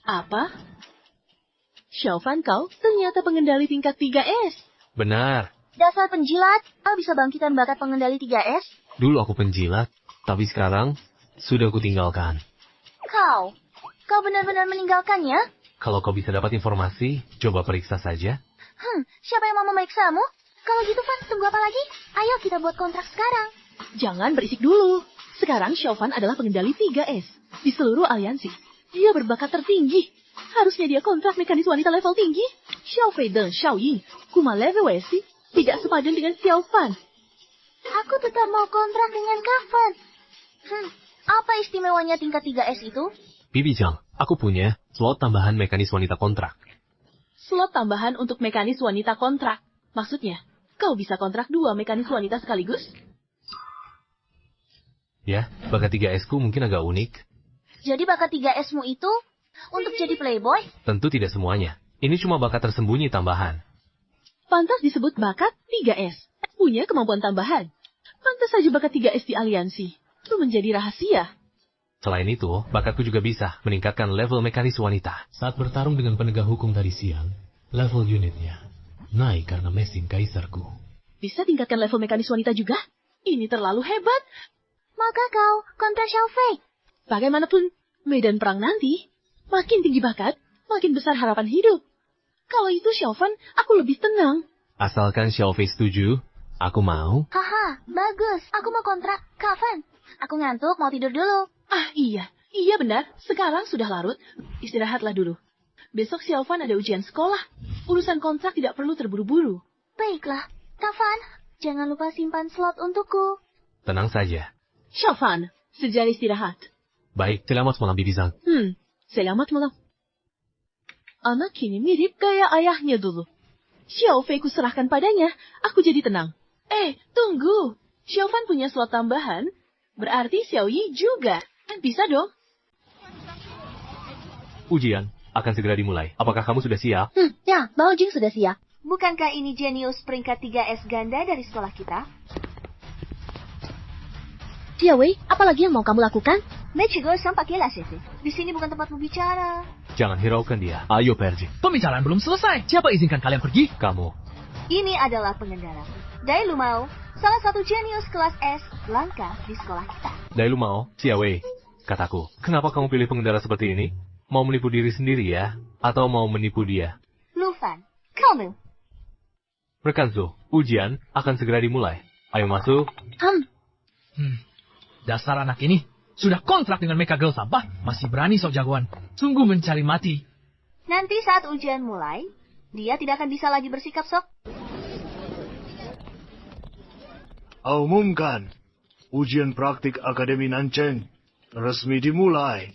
Apa? Xiaofan kau ternyata pengendali tingkat 3S. Benar. Dasar penjilat, kau bisa bangkitan bakat pengendali 3S? Dulu aku penjilat, tapi sekarang sudah aku tinggalkan. Kau benar-benar meninggalkannya? Kalau kau bisa dapat informasi, coba periksa saja. Siapa yang mau memeriksamu? Kalau gitu, Fan, tunggu apa lagi? Ayo kita buat kontrak sekarang. Jangan berisik dulu. Sekarang Xiaofan adalah pengendali 3S di seluruh aliansi. Dia berbakat tertinggi. Harusnya dia kontrak mekanis wanita level tinggi. Xiaofei dan Xiaoying, Kuma level S tidak sepadan dengan Xiaofan. Aku tetap mau kontrak dengan Kafan. Apa istimewanya tingkat 3S itu? Bibi-chan, aku punya slot tambahan mekanis wanita kontrak. Slot tambahan untuk mekanis wanita kontrak. Maksudnya, kau bisa kontrak 2 mekanis wanita sekaligus? Ya, bakat 3S ku mungkin agak unik. Jadi bakat 3S-mu itu untuk jadi playboy? Tentu tidak semuanya. Ini cuma bakat tersembunyi tambahan. Pantas disebut bakat 3S. Punya kemampuan tambahan. Pantas saja bakat 3S di aliansi. Itu menjadi rahasia. Selain itu, bakatku juga bisa meningkatkan level mekanis wanita. Saat bertarung dengan penegak hukum tadi siang, level unitnya naik karena mesin kaisarku. Bisa tingkatkan level mekanis wanita juga? Ini terlalu hebat. Maka kau kontrak Xiaofei. Bagaimanapun, medan perang nanti, makin tinggi bakat, makin besar harapan hidup. Kalau itu Xiaofan, aku lebih tenang. Asalkan Xiaofei setuju, aku mau. Haha, bagus. Aku mau kontrak Kafan. Aku ngantuk, mau tidur dulu. Ah iya benar. Sekarang sudah larut. Istirahatlah dulu. Besok Xiaofan ada ujian sekolah. Urusan kontrak tidak perlu terburu-buru. Baiklah, Kafan, jangan lupa simpan slot untukku. Tenang saja. Xiaofan, sejak istirahat. Baik, selamat malam Bibi-san. Selamat malam. Anak ini mirip kayak ayahnya dulu. Xiaofei ku serahkan padanya, aku jadi tenang. Tunggu. Xiaofan punya slot tambahan, berarti Xiaoyi juga. Bisa dong. Ujian akan segera dimulai. Apakah kamu sudah siap? Ya, Bao Jing sudah siap. Bukankah ini jenius peringkat 3S ganda dari sekolah kita? Xiaowei, apa lagi yang mau kamu lakukan? Di sini bukan tempatmu bicara. Jangan hiraukan dia. Ayo pergi. Pembicaraan belum selesai. Siapa izinkan kalian pergi? Kamu. Ini adalah pengendara Dai Lumao, salah satu jenius kelas S langka di sekolah kita. Dai Lumao, Xiaowei, kataku, kenapa kamu pilih pengendara seperti ini? Mau menipu diri sendiri ya? Atau mau menipu dia? Lufan, kamu. Rekanzu, ujian akan segera dimulai. Ayo masuk. Dasar anak ini. Sudah kontrak dengan Mecha Girl sampah, masih berani sok jagoan. Sungguh mencari mati. Nanti saat ujian mulai, dia tidak akan bisa lagi bersikap sok. Umumkan, ujian praktik Akademi Nancheng resmi dimulai.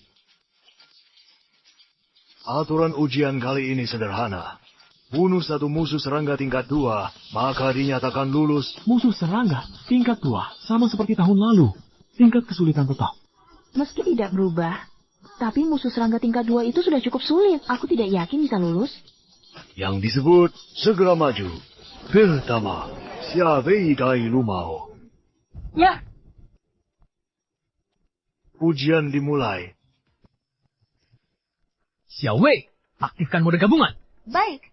Aturan ujian kali ini sederhana. Bunuh satu musuh serangga tingkat 2, maka dinyatakan lulus. Musuh serangga tingkat 2, sama seperti tahun lalu. Tingkat kesulitan tetap. Meski tidak berubah, tapi musuh serangga tingkat 2 itu sudah cukup sulit. Aku tidak yakin bisa lulus. Yang disebut segera maju. Pertama, Xiaowei Dai Lumao. Ya. Ujian dimulai. Xiaowei, aktifkan mode gabungan. Baik.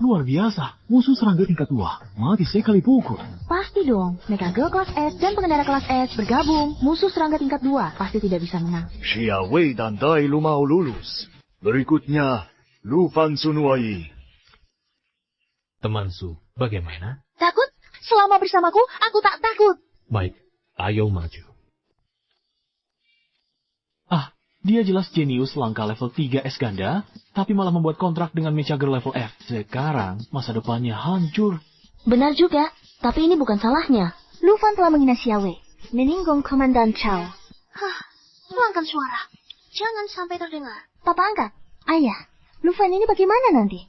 Luar biasa, musuh serangga tingkat 2 mati sekali pukul. Pasti dong, Mecha Girl kelas S dan pengendara kelas S bergabung. Musuh serangga tingkat 2 pasti tidak bisa menang. Xiaowei dan Dai Lumao lulus. Berikutnya, Lufan Sunuai. Teman Su, bagaimana? Takut? Selama bersamaku, aku tak takut. Baik, ayo maju. Dia jelas jenius langka level 3S ganda, tapi malah membuat kontrak dengan Mecha Girl level F. Sekarang, masa depannya hancur. Benar juga, tapi ini bukan salahnya. Lufan telah menghina Xiaowei, menyinggung Komandan Chao. Tuangkan suara. Jangan sampai terdengar. Papa angkat. Ayah, Lufan ini bagaimana nanti?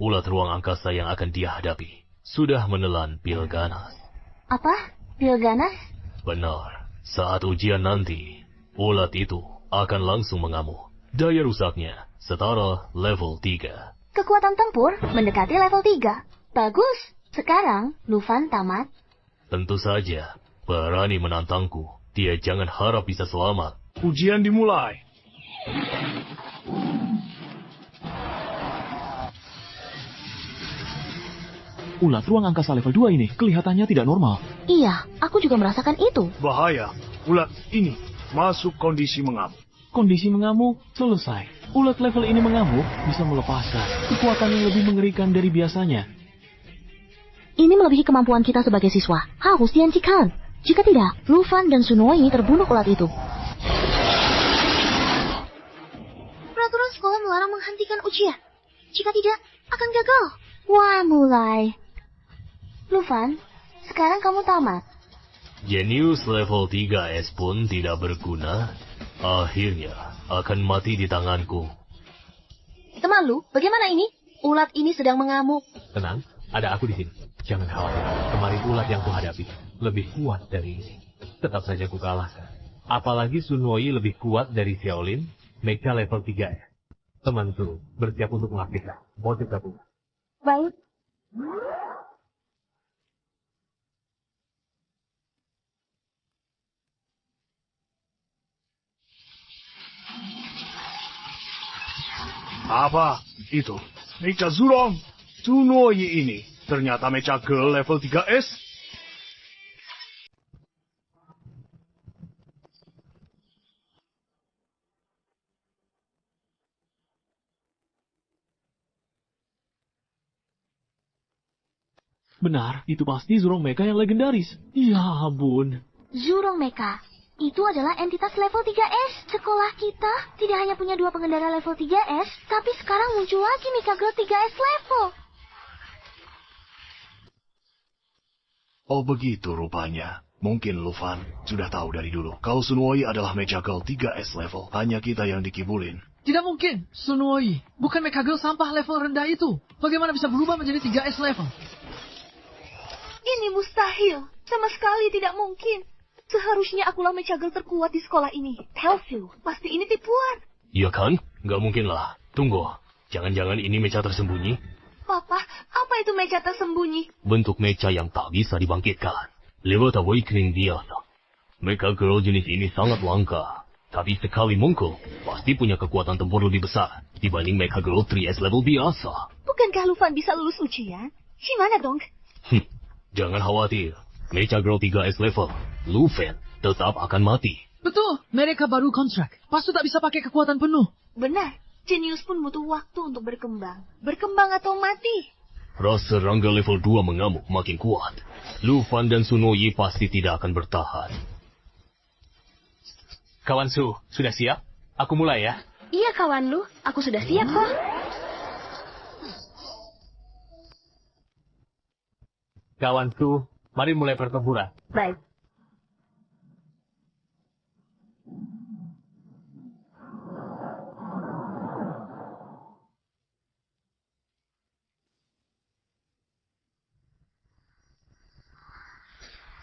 Ulat ruang angkasa yang akan dia hadapi sudah menelan pil ganas. Apa? Pil ganas? Benar. Saat ujian nanti, ulat itu akan langsung mengamuk. Daya rusaknya setara level 3. Kekuatan tempur mendekati level 3. Bagus. Sekarang, Lufan tamat. Tentu saja, berani menantangku. Dia jangan harap bisa selamat. Ujian dimulai. Ulat ruang angkasa level 2 ini kelihatannya tidak normal. Iya, aku juga merasakan itu. Bahaya. Ulat ini masuk kondisi mengamuk. Kondisi mengamuk selesai. Ulat level ini mengamuk bisa melepaskan kekuatan yang lebih mengerikan dari biasanya. Ini melebihi kemampuan kita sebagai siswa. Harus dihentikan. Jika tidak, Lufan dan Sunoi terbunuh ulat itu. Peraturan sekolah melarang menghentikan ujian. Jika tidak, akan gagal. Wah, mulai. Lufan, sekarang kamu tamat. Jenius level 3S pun tidak berguna. Akhirnya akan mati di tanganku. Teman lu, bagaimana ini? Ulat ini sedang mengamuk. Tenang, ada aku di sini. Jangan khawatir. Kemarin ulat yang kuhadapi lebih kuat dari ini. Tetap saja ku kalahkan. Apalagi Sunoi lebih kuat dari Xiaolin, Mecha level 3S. Temanku bersiap untuk mengaktifkan. Motif gabungan. Baik. Apa itu? Mecha Zurong Sunoi ini ternyata Mecha Girl level 3S. Benar, itu pasti Zurong Mecha yang legendaris. Ya ampun. Zurong Mecha. Itu adalah entitas level 3S. Sekolah kita tidak hanya punya 2 pengendara level 3S, tapi sekarang muncul lagi Mecha Girl 3S level. Oh begitu rupanya. Mungkin Lufan sudah tahu dari dulu. Kalau Sunoi adalah Mecha Girl 3S level. Hanya kita yang dikibulin. Tidak mungkin, Sunoi. Bukan Mecha Girl sampah level rendah itu. Bagaimana bisa berubah menjadi 3S level? Ini mustahil. Sama sekali tidak mungkin. Seharusnya akulah Mecha Girl terkuat di sekolah ini. Telsu, pasti ini tipuan. Iya kan? Nggak mungkin lah. Tunggu. Jangan-jangan ini mecha tersembunyi? Papa, apa itu mecha tersembunyi? Bentuk mecha yang tak bisa dibangkitkan. Lewat awakening biasa. Mecha Girl jenis ini sangat langka. Tapi sekali muncul, pasti punya kekuatan tempur lebih besar dibanding Mecha Girl 3S level biasa. Bukankah Lufan bisa lulus ujian? Gimana dong? Jangan khawatir. Mecha Girl 3S level, Lufan tetap akan mati. Betul, mereka baru kontrak. Pasti tak bisa pakai kekuatan penuh. Benar, Genius pun butuh waktu untuk berkembang. Berkembang atau mati. Rasa Rangga level 2 mengamuk makin kuat. Lufan dan Sunoi pasti tidak akan bertahan. Kawan Su, sudah siap? Aku mulai ya. Iya kawan lu, aku sudah siap kok. Kawan Su, mari mulai pertempuran. Baik.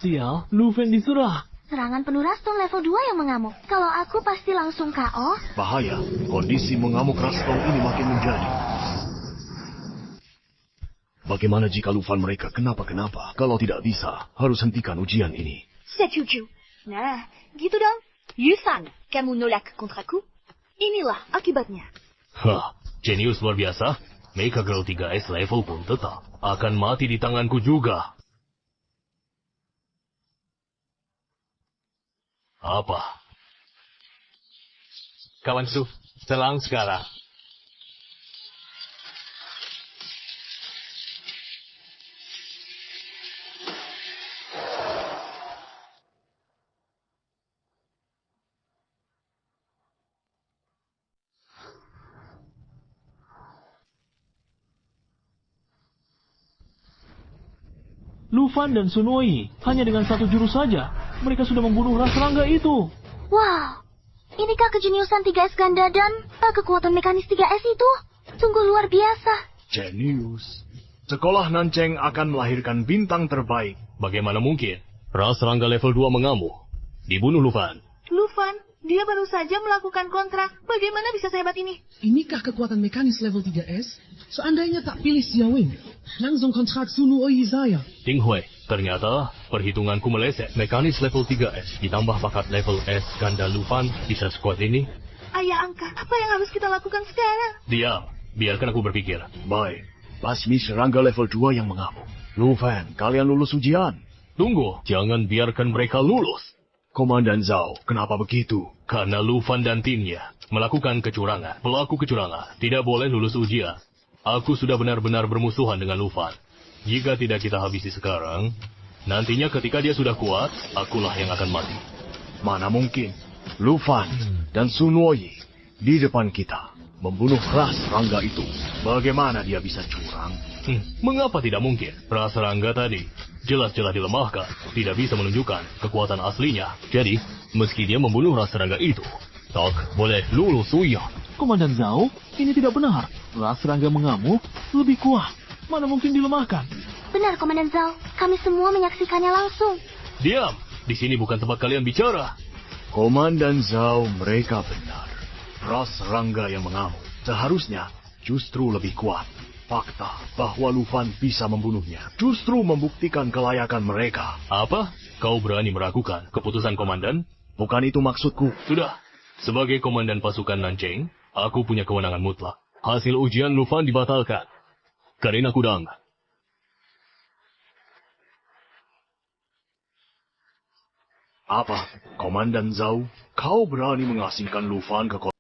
Sial, Lufan diserah. Serangan penuh Raston level 2 yang mengamuk. Kalau aku pasti langsung KO. Bahaya, kondisi mengamuk Raston ini makin menjadi. Bagaimana jika Lufan mereka kenapa-kenapa? Kalau tidak bisa, harus hentikan ujian ini. Setuju. Nah, gitu dong. Yusan, kamu nolak kontraku? Inilah akibatnya. Hah, Genius luar biasa. Mecha Girl 3S level pun tetap akan mati di tanganku juga. Apa? Kawan Su, selang sekarang. Lufan dan Sunoi, hanya dengan satu jurus saja, mereka sudah membunuh ras Rangga itu. Wow, inikah kejeniusan 3S ganda dan kekuatan mekanis 3S itu? Sungguh luar biasa. Genius. Sekolah Nanceng akan melahirkan bintang terbaik. Bagaimana mungkin? Ras Rangga level 2 mengamuk. Dibunuh Lufan. Lufan, dia baru saja melakukan kontrak. Bagaimana bisa sehebat ini? Inikah kekuatan mekanis level 3S? Seandainya tak pilih Xiaowing, langsung kontrak Sunoi saya. Ting Hui, ternyata perhitunganku meleset. Mekanis level 3S ditambah bakat level S ganda Lufan bisa sekuat ini. Ayah angka, apa yang harus kita lakukan sekarang? Diam, biarkan aku berpikir. Baik, basmi serangga level 2 yang mengamuk. Lufan, kalian lulus ujian. Tunggu, jangan biarkan mereka lulus. Komandan Zhao, kenapa begitu? Karena Lufan dan timnya melakukan kecurangan. Pelaku kecurangan tidak boleh lulus ujian. Aku sudah benar-benar bermusuhan dengan Lufan. Jika tidak kita habisi sekarang, nantinya ketika dia sudah kuat, akulah yang akan mati. Mana mungkin Lufan dan Sun Woyi di depan kita membunuh ras Rangga itu. Bagaimana dia bisa curang? Mengapa tidak mungkin? Ras Rangga tadi jelas-jelas dilemahkan, tidak bisa menunjukkan kekuatan aslinya. Jadi, meski dia membunuh ras Rangga itu, tak boleh lulus ujian. Komandan Zhao, ini tidak benar. Ras Rangga mengamuk lebih kuat. Mana mungkin dilemahkan? Benar, Komandan Zhao. Kami semua menyaksikannya langsung. Diam, di sini bukan tempat kalian bicara. Komandan Zhao, mereka benar. Ras Rangga yang mengamuk seharusnya justru lebih kuat. Fakta bahwa Lufan bisa membunuhnya justru membuktikan kelayakan mereka. Apa? Kau berani meragukan keputusan komandan? Bukan itu maksudku. Sudah, sebagai komandan pasukan Nanjing, aku punya kewenangan mutlak. Hasil ujian Lufan dibatalkan karena kudang. Apa, Komandan Zhao? Kau berani mengasingkan Lufan ke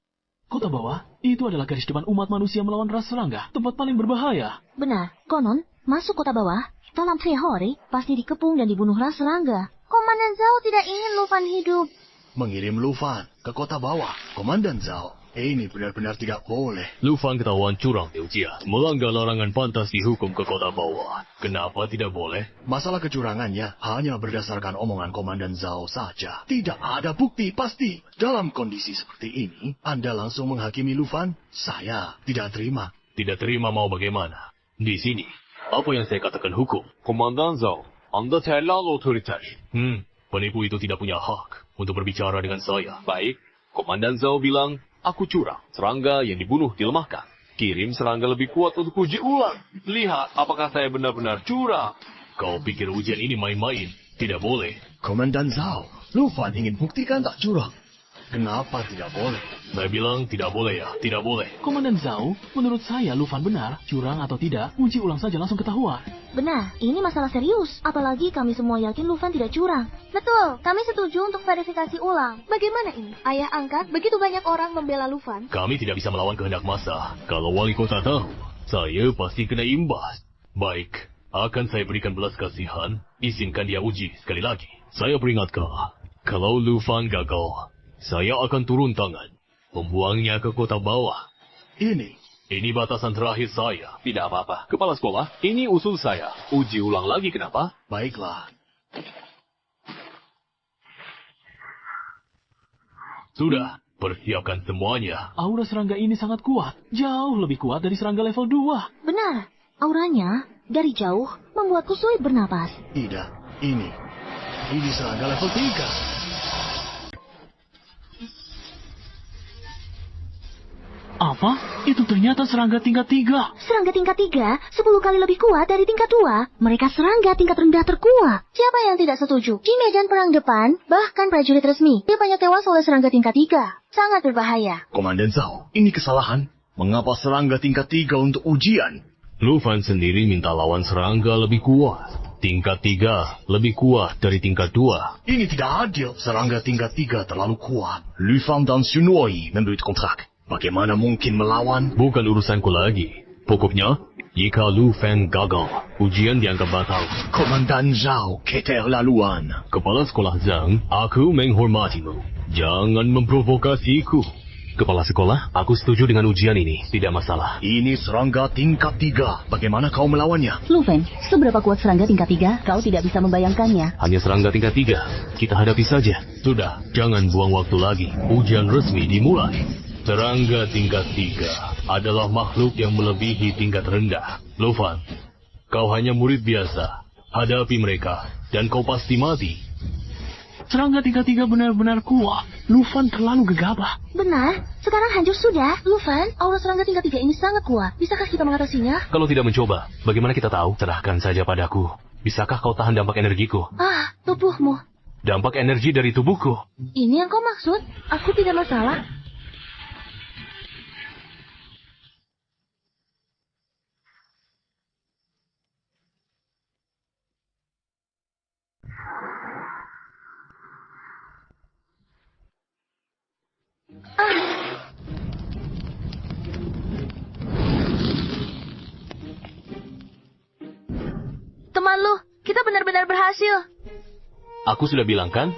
Kota bawah, itu adalah garis depan umat manusia melawan ras Rangga, tempat paling berbahaya. Benar, konon, masuk kota bawah, dalam Trihori pasti dikepung dan dibunuh ras Rangga. Komandan Zhao tidak ingin Lufan hidup. mengirim Lufan ke kota bawah. Komandan Zhao, ini benar-benar tidak boleh. Lufan ketahuan curang di ujian, melanggar larangan pantas dihukum ke kota bawah. Kenapa tidak boleh? Masalah kecurangannya hanya berdasarkan omongan Komandan Zhao saja. Tidak ada bukti pasti. Dalam kondisi seperti ini, Anda langsung menghakimi Lufan? Saya tidak terima. Tidak terima mau bagaimana? Di sini, apa yang saya katakan hukum? Komandan Zhao, Anda terlalu otoriter. Penipu itu tidak punya hak untuk berbicara dengan saya. Baik, Komandan Zhao bilang, aku curang. Serangga yang dibunuh dilemahkan. Kirim serangga lebih kuat untuk uji ulang. Lihat apakah saya benar-benar curang. Kau pikir ujian ini main-main? Tidak boleh. Komandan Zhao, Lufan ingin buktikan tak curang. Kenapa tidak boleh? Saya bilang tidak boleh ya, tidak boleh. Komandan Zhao, menurut saya Lufan benar. Curang atau tidak, uji ulang saja langsung ketahuan. Benar, ini masalah serius. Apalagi kami semua yakin Lufan tidak curang. Betul, kami setuju untuk verifikasi ulang. Bagaimana ini? Ayah angkat, begitu banyak orang membela Lufan. Kami tidak bisa melawan kehendak massa. Kalau wali kota tahu, saya pasti kena imbas. Baik, akan saya berikan belas kasihan. Izinkan dia uji sekali lagi. Saya peringatkan, kalau Lufan gagal, saya akan turun tangan, membuangnya ke kota bawah. Ini batasan terakhir saya. Tidak apa-apa. Kepala sekolah, ini usul saya. Uji ulang lagi kenapa? Baiklah. Sudah, persiapkan semuanya. Aura serangga ini sangat kuat. Jauh lebih kuat dari serangga level 2. Benar, auranya dari jauh membuatku sulit bernapas. Tidak, ini serangga level 3. Apa? Itu ternyata serangga tingkat 3. Serangga tingkat 3 10 kali lebih kuat dari tingkat 2. Mereka serangga tingkat rendah terkuat. Siapa yang tidak setuju? Di medan perang depan, bahkan prajurit resmi, dia banyak tewas oleh serangga tingkat 3. Sangat berbahaya. Komandan Zhao, ini kesalahan. Mengapa serangga tingkat 3 untuk ujian? Lufan sendiri minta lawan serangga lebih kuat. Tingkat 3 lebih kuat dari tingkat 2. Ini tidak adil. Serangga tingkat 3 terlalu kuat. Lufan dan Sun Woyi memberi kontrak. Bagaimana mungkin melawan? Bukan urusanku lagi. Pokoknya, jika Lu Fan gagal, ujian dianggap batal. Komandan Zhao, keterlaluan. Kepala sekolah Zhang, aku menghormatimu. Jangan memprovokasiku. Kepala sekolah, aku setuju dengan ujian ini. Tidak masalah. Ini serangga tingkat 3. Bagaimana kau melawannya? Lu Fan, seberapa kuat serangga tingkat 3? Kau tidak bisa membayangkannya. Hanya serangga tingkat 3. Kita hadapi saja. Sudah, jangan buang waktu lagi. Ujian resmi dimulai. Serangga tingkat 3 adalah makhluk yang melebihi tingkat rendah. Lufan, kau hanya murid biasa. Hadapi mereka, dan kau pasti mati. Serangga tingkat 3 benar-benar kuat. Lufan terlalu gegabah. Benar, sekarang hancur sudah. Lufan, aura serangga tingkat 3 ini sangat kuat. Bisakah kita mengatasinya? Kalau tidak mencoba, bagaimana kita tahu? Serahkan saja padaku. Bisakah kau tahan dampak energiku? Tubuhmu. Dampak energi dari tubuhku. Ini yang kau maksud? Aku tidak masalah. berhasil. Aku sudah bilang kan,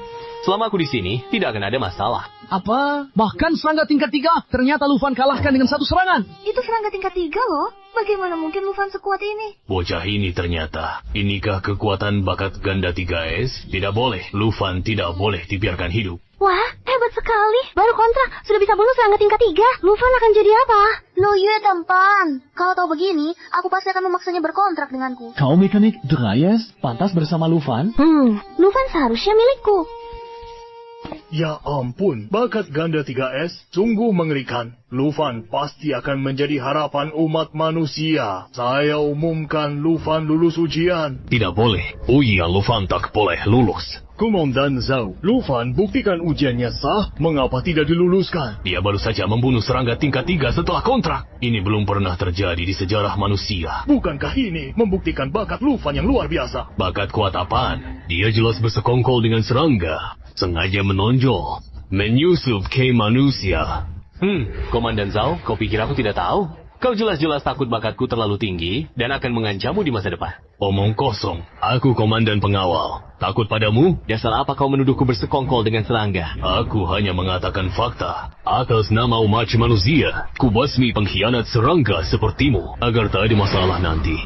selama aku di sini, tidak akan ada masalah. Apa? Bahkan serangga tingkat 3, ternyata Lufan kalahkan dengan 1 serangan. Itu serangga tingkat 3 loh. Bagaimana mungkin Lufan sekuat ini? Bocah ini ternyata. Inikah kekuatan bakat ganda 3S? Tidak boleh. Lufan tidak boleh dibiarkan hidup. Wah, hebat sekali. Baru kontrak, sudah bisa bunuh serangga tingkat 3. Lufan akan jadi apa? Lo Yue tampan. Kalau tahu begini, aku pasti akan memaksanya berkontrak denganku. Kau mekanik 3S, pantas bersama Lufan? Lufan seharusnya milikku. Ya ampun, bakat ganda 3S sungguh mengerikan. Lufan pasti akan menjadi harapan umat manusia. Saya umumkan Lufan lulus ujian. Tidak boleh. Oh iya, Lufan tak boleh lulus. Komandan Zhao, Lufan buktikan ujiannya sah, mengapa tidak diluluskan? Dia baru saja membunuh serangga tingkat 3 setelah kontrak. Ini belum pernah terjadi di sejarah manusia. Bukankah ini membuktikan bakat Lufan yang luar biasa? Bakat kuat apaan? Dia jelas bersekongkol dengan serangga. Sengaja menonjol. Menyusup ke manusia. Komandan Zhao, kau pikir aku tidak tahu? Kau jelas-jelas takut bakatku terlalu tinggi dan akan mengancammu di masa depan. Omong kosong. Aku komandan pengawal. Takut padamu? Dasar apa kau menuduhku bersekongkol dengan serangga? Aku hanya mengatakan fakta. Atas nama umat manusia, kubasmi pengkhianat serangga sepertimu agar tak ada masalah nanti.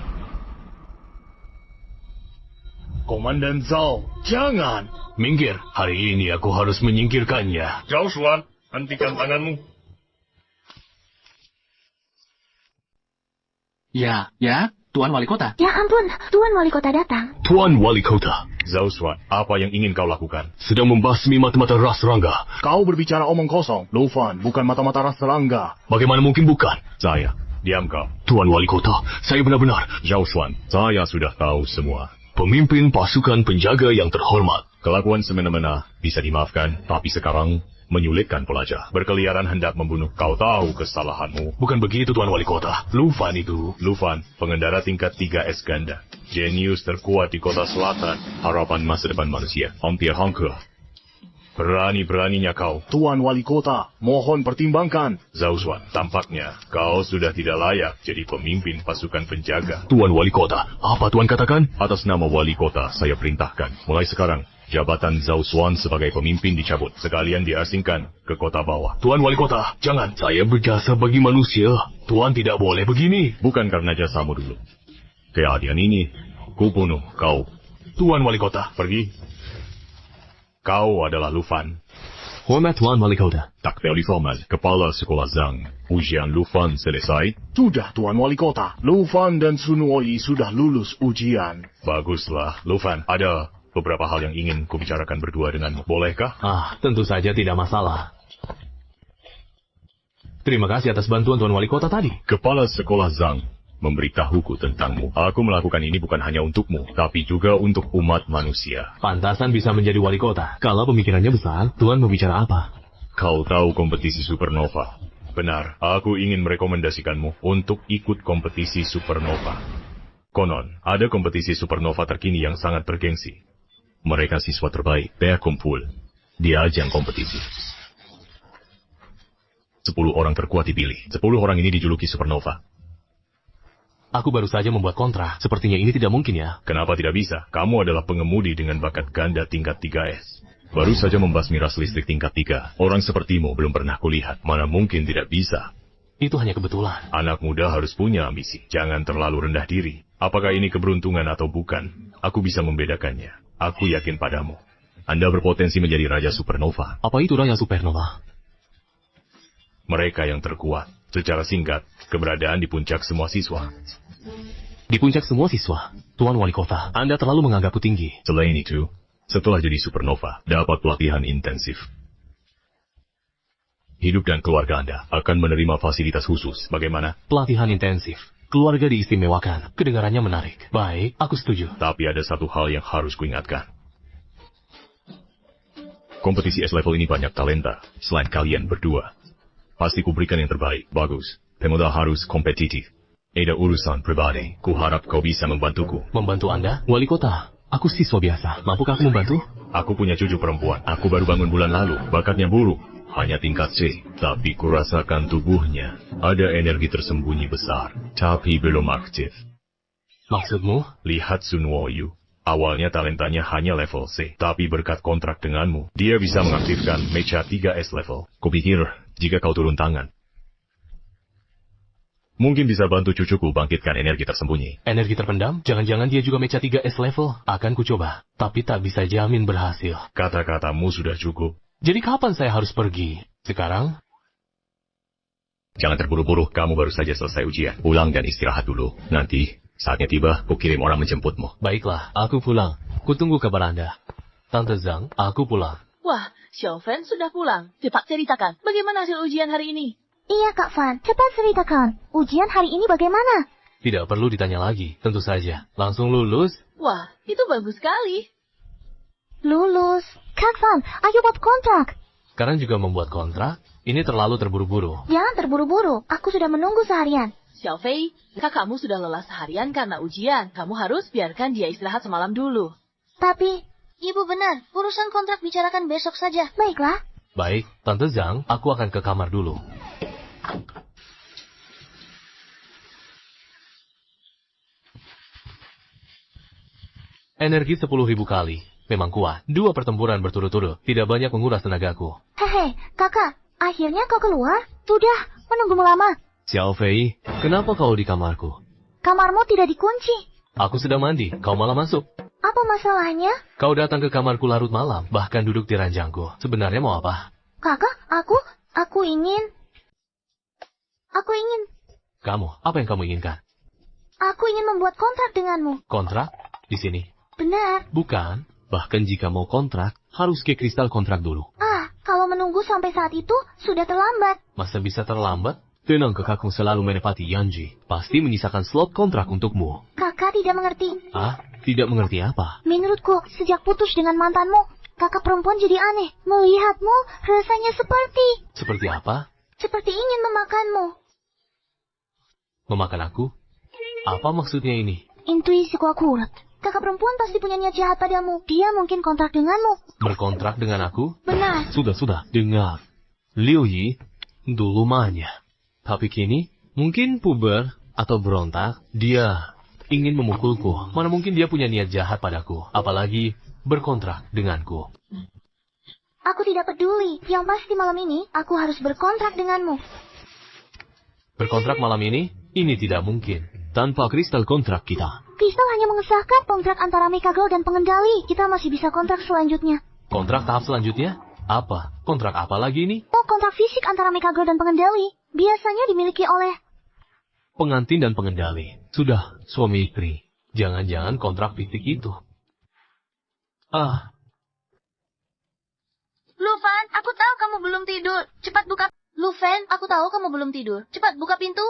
Komandan Zhao, jangan! Minggir, hari ini aku harus menyingkirkannya. Zhao Xuan, hentikan tanganmu. Ya, Tuan Wali Kota. Ya ampun, Tuan Wali Kota datang. Tuan Wali Kota. Zhao Xuan, apa yang ingin kau lakukan? Sedang membasmi mata-mata ras serangga. Kau berbicara omong kosong. Lufan bukan mata-mata ras serangga. Bagaimana mungkin bukan? Saya. Diam kau. Tuan Wali Kota, saya benar-benar. Zhao Xuan, saya sudah tahu semua. Pemimpin pasukan penjaga yang terhormat. Kelakuan semena-mena bisa dimaafkan, tapi sekarang menyulitkan pelajar. Berkeliaran hendak membunuh. Kau tahu kesalahanmu. Bukan begitu, Tuan Wali Kota. Lufan itu. Lufan, pengendara tingkat 3S ganda. Jenius terkuat di kota selatan. Harapan masa depan manusia. Hampir hangkeh. Berani-beraninya kau. Tuan Wali Kota, mohon pertimbangkan. Zhao Xuan, tampaknya kau sudah tidak layak jadi pemimpin pasukan penjaga. Tuan Wali Kota, apa Tuan katakan? Atas nama Wali Kota, saya perintahkan. Mulai sekarang, jabatan Zhao Xuan sebagai pemimpin dicabut. Sekalian diasingkan ke kota bawah. Tuan Wali Kota, jangan. Saya berjasa bagi manusia. Tuan tidak boleh begini. Bukan karena jasamu dulu. Keadilan ini, kubunuh kau. Tuan Wali Kota, pergi. Kau adalah Lufan. Hormat Tuan Wali Kota. Tak teori formal, Kepala Sekolah Zhang. Ujian Lufan selesai? Sudah, Tuan Wali Kota. Lufan dan Sunuoi sudah lulus ujian. Baguslah, Lufan. Ada beberapa hal yang ingin kubicarakan berdua denganmu. Bolehkah? Tentu saja tidak masalah. Terima kasih atas bantuan Tuan Wali Kota tadi. Kepala Sekolah Zhang memberitahuku tentangmu. Aku melakukan ini bukan hanya untukmu, tapi juga untuk umat manusia. Pantasan bisa menjadi wali kota. Kalau pemikirannya besar, Tuan mau bicara apa? Kau tahu kompetisi Supernova? Benar, aku ingin merekomendasikanmu untuk ikut kompetisi Supernova. Konon, ada kompetisi Supernova terkini yang sangat bergengsi. Mereka siswa terbaik, kumpul di ajang kompetisi. 10 orang terkuat dipilih. 10 orang ini dijuluki Supernova. Aku baru saja membuat kontrak. Sepertinya ini tidak mungkin ya. Kenapa tidak bisa? Kamu adalah pengemudi dengan bakat ganda tingkat 3S. Baru saja membasmi ras listrik tingkat 3. Orang sepertimu belum pernah kulihat. Mana mungkin tidak bisa? Itu hanya kebetulan. Anak muda harus punya ambisi. Jangan terlalu rendah diri. Apakah ini keberuntungan atau bukan? Aku bisa membedakannya. Aku yakin padamu. Anda berpotensi menjadi Raja Supernova. Apa itu Raja Supernova? Mereka yang terkuat. Secara singkat, keberadaan di puncak semua siswa. Di puncak semua siswa? Tuan Wali Kota, Anda terlalu menganggapku tinggi. Selain itu, setelah jadi Supernova, dapat pelatihan intensif. Hidup dan keluarga Anda akan menerima fasilitas khusus. Bagaimana? Pelatihan intensif. Keluarga diistimewakan. Kedengarannya menarik. Baik, aku setuju. Tapi ada satu hal yang harus kuingatkan. Kompetisi S-level ini banyak talenta, selain kalian berdua. Pasti kuberikan yang terbaik. Bagus. Pemuda harus kompetitif. Ada urusan pribadi. Kuharap kau bisa membantuku. Membantu Anda? Wali Kota, aku siswa biasa. Mampukah aku membantu? Aku punya cucu perempuan. Aku baru bangun bulan lalu. Bakatnya buruk. Hanya tingkat C. Tapi kurasakan tubuhnya. Ada energi tersembunyi besar. Tapi belum aktif. Maksudmu? Lihat Sunwoyu. Awalnya talentanya hanya level C, tapi berkat kontrak denganmu, dia bisa mengaktifkan mecha 3S level. Kupikir, jika kau turun tangan, mungkin bisa bantu cucuku bangkitkan energi tersembunyi. Energi terpendam? Jangan-jangan dia juga mecha 3S level. Akan kucoba, tapi tak bisa jamin berhasil. Kata-katamu sudah cukup. Jadi kapan saya harus pergi? Sekarang? Jangan terburu-buru, kamu baru saja selesai ujian. Pulang dan istirahat dulu. Nanti, saatnya tiba, ku kirim orang menjemputmu. Baiklah, aku pulang. Kutunggu kabar Anda. Tante Zhang, aku pulang. Wah, Xiaofan sudah pulang. Cepat ceritakan, bagaimana hasil ujian hari ini? Iya, Kak Fan. Cepat ceritakan. Ujian hari ini bagaimana? Tidak perlu ditanya lagi, tentu saja. Langsung lulus. Wah, itu bagus sekali. Lulus. Kak Fan, ayo buat kontrak. Sekarang juga membuat kontrak? Ini terlalu terburu-buru. Jangan terburu-buru. Aku sudah menunggu seharian. Xiaofei, kakakmu sudah lelah seharian karena ujian. Kamu harus biarkan dia istirahat semalam dulu. Tapi, Ibu benar, urusan kontrak bicarakan besok saja. baiklah. Baik, Tante Zhang, aku akan ke kamar dulu. Energi 10.000 kali. Memang kuat. 2 pertempuran berturut-turut. Tidak banyak menguras tenagaku. Hehe, kakak. Akhirnya kau keluar? Sudah, menunggumu lama. Xiao Fei, kenapa kau di kamarku? Kamarmu tidak dikunci. Aku sedang mandi, kau malah masuk. Apa masalahnya? Kau datang ke kamarku larut malam, bahkan duduk di ranjangku. Sebenarnya mau apa? Kakak, aku ingin... Kamu, apa yang kamu inginkan? Aku ingin membuat kontrak denganmu. Kontrak? Di sini? Benar. Bukan. Bahkan jika mau kontrak, harus ke kristal kontrak dulu. Kalau menunggu sampai saat itu, sudah terlambat. Masa bisa terlambat? Tenang, kakakku selalu menepati janji. Pasti menyisakan slot kontrak untukmu. Kakak tidak mengerti. Tidak mengerti apa? Menurutku, sejak putus dengan mantanmu, kakak perempuan jadi aneh. Melihatmu, rasanya seperti... Seperti apa? Seperti ingin memakanmu. Memakan aku? Apa maksudnya ini? Intuisiku akurat. Kakak perempuan pasti punya niat jahat padamu. Dia mungkin kontrak denganmu. Berkontrak dengan aku? Benar. Sudah. Dengar. Liu Yi dulu manja. Tapi kini, mungkin puber atau berontak, dia ingin memukulku. Mana mungkin dia punya niat jahat padaku. Apalagi berkontrak denganku. Aku tidak peduli. Yang pasti malam ini, aku harus berkontrak denganmu. Berkontrak malam ini? Ini tidak mungkin. Tanpa kristal kontrak kita. Kristal hanya mengesahkan kontrak antara Mecha Girl dan pengendali. Kita masih bisa kontrak selanjutnya. Kontrak tahap selanjutnya? Apa? Kontrak apa lagi ini? Kontrak fisik antara Mecha Girl dan pengendali. Biasanya dimiliki oleh... pengantin dan pengendali. Sudah, suami istri. Jangan-jangan kontrak fisik itu. Luvan, aku tahu kamu belum tidur. Cepat buka... Luvan, aku tahu kamu belum tidur. Cepat buka pintu.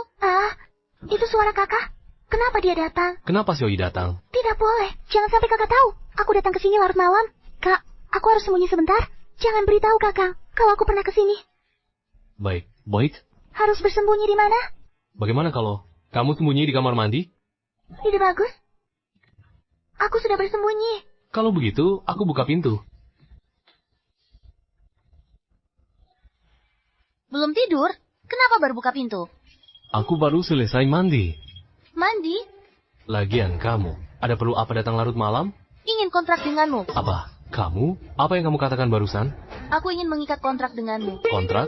Itu suara kakak. Kenapa dia datang? Kenapa Xiaoyi datang? Tidak boleh. Jangan sampai kakak tahu. Aku datang ke sini larut malam. Kak, aku harus sembunyi sebentar. Jangan beritahu kakak kalau aku pernah ke sini. Baik. Harus bersembunyi di mana? Bagaimana kalau kamu sembunyi di kamar mandi? Tidak bagus. Aku sudah bersembunyi. Kalau begitu, aku buka pintu. Belum tidur? Kenapa baru buka pintu? Aku baru selesai mandi. Mandi? Lagian kamu, ada perlu apa datang larut malam? Ingin kontrak denganmu. Apa? Kamu? Apa yang kamu katakan barusan? Aku ingin mengikat kontrak denganmu. Kontrak?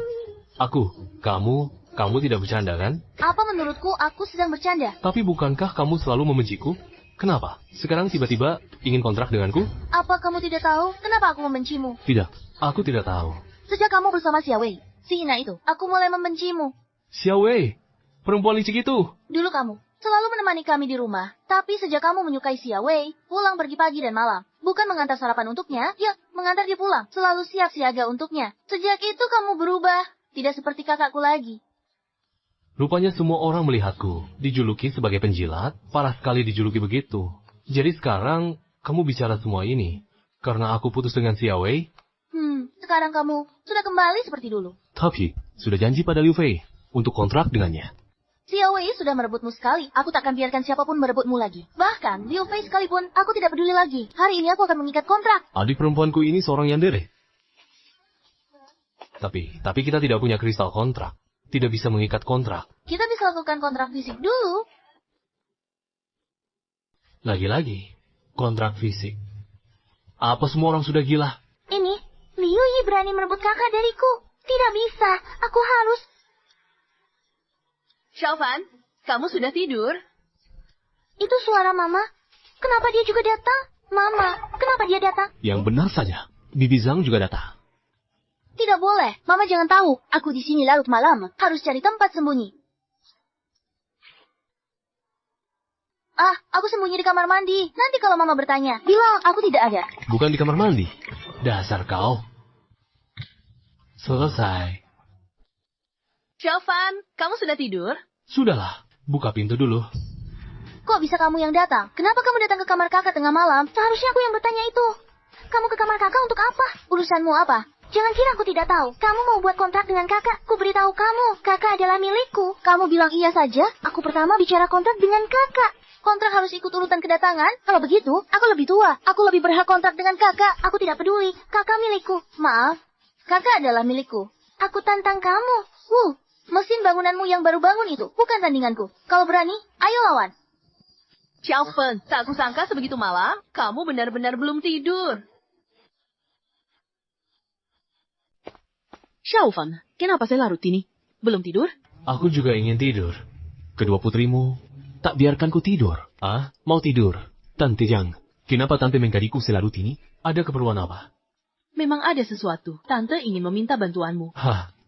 Aku? Kamu tidak bercanda kan? Apa menurutku aku sedang bercanda? Tapi bukankah kamu selalu membenciku? Kenapa? Sekarang tiba-tiba ingin kontrak denganku? Apa kamu tidak tahu kenapa aku membencimu? Tidak, aku tidak tahu. Sejak kamu bersama Xiaowei, si Ina itu, aku mulai membencimu. Xiaowei, perempuan licik itu. Dulu kamu selalu menemani kami di rumah, tapi sejak kamu menyukai Xiaowei, pulang pergi pagi dan malam. Bukan mengantar sarapan untuknya, ya, mengantar dia pulang. Selalu siap siaga untuknya. Sejak itu kamu berubah, tidak seperti kakakku lagi. Rupanya semua orang melihatku, dijuluki sebagai penjilat, parah sekali dijuluki begitu. Jadi sekarang, kamu bicara semua ini, karena aku putus dengan Xiaowei? Sekarang kamu sudah kembali seperti dulu. Tapi, sudah janji pada Liu Fei, untuk kontrak dengannya. Xiaowei sudah merebutmu sekali. Aku tak akan biarkan siapapun merebutmu lagi. Bahkan, Liu Fei sekalipun, aku tidak peduli lagi. Hari ini aku akan mengikat kontrak. Adik perempuanku ini seorang yandere. Tapi kita tidak punya kristal kontrak. Tidak bisa mengikat kontrak. Kita bisa lakukan kontrak fisik dulu. Lagi-lagi, Kontrak fisik. Apa semua orang sudah gila? Ini, Liu Yi berani merebut kakak dariku. Tidak bisa, aku harus... Xiaofan, kamu sudah tidur? Itu suara Mama. Kenapa dia juga datang? Mama, kenapa dia datang? Yang benar saja. Bibi Zhang juga datang. Tidak boleh. Mama jangan tahu. Aku di sini larut malam. Harus cari tempat sembunyi. Aku sembunyi di kamar mandi. Nanti kalau Mama bertanya, bilang aku tidak ada. Bukan di kamar mandi. Dasar kau. Selesai. Xiaofan, kamu sudah tidur? Sudahlah, buka pintu dulu. Kok bisa kamu yang datang? Kenapa kamu datang ke kamar kakak tengah malam? Seharusnya aku yang bertanya itu. Kamu ke kamar kakak untuk apa? Urusanmu apa? Jangan kira aku tidak tahu. Kamu mau buat kontrak dengan kakak. Ku beritahu kamu, kakak adalah milikku. Kamu bilang iya saja. Aku pertama bicara kontrak dengan kakak. Kontrak harus ikut urutan kedatangan. Kalau begitu, aku lebih tua. Aku lebih berhak kontrak dengan kakak. Aku tidak peduli. Kakak milikku. Maaf. Kakak adalah milikku. Aku tantang kamu. Mesin bangunanmu yang baru bangun itu bukan tandinganku. Kalau berani, ayo lawan. Xiaofan, tak kusangka sebegitu malam, kamu benar-benar belum tidur. Xiaofan, kenapa saya larut ini? Belum tidur? Aku juga ingin tidur. Kedua putrimu tak biarkanku tidur. Mau tidur? Tante Zhang, kenapa tante menggadiku selarut ini? Ada keperluan apa? Memang ada sesuatu. Tante ingin meminta bantuanmu.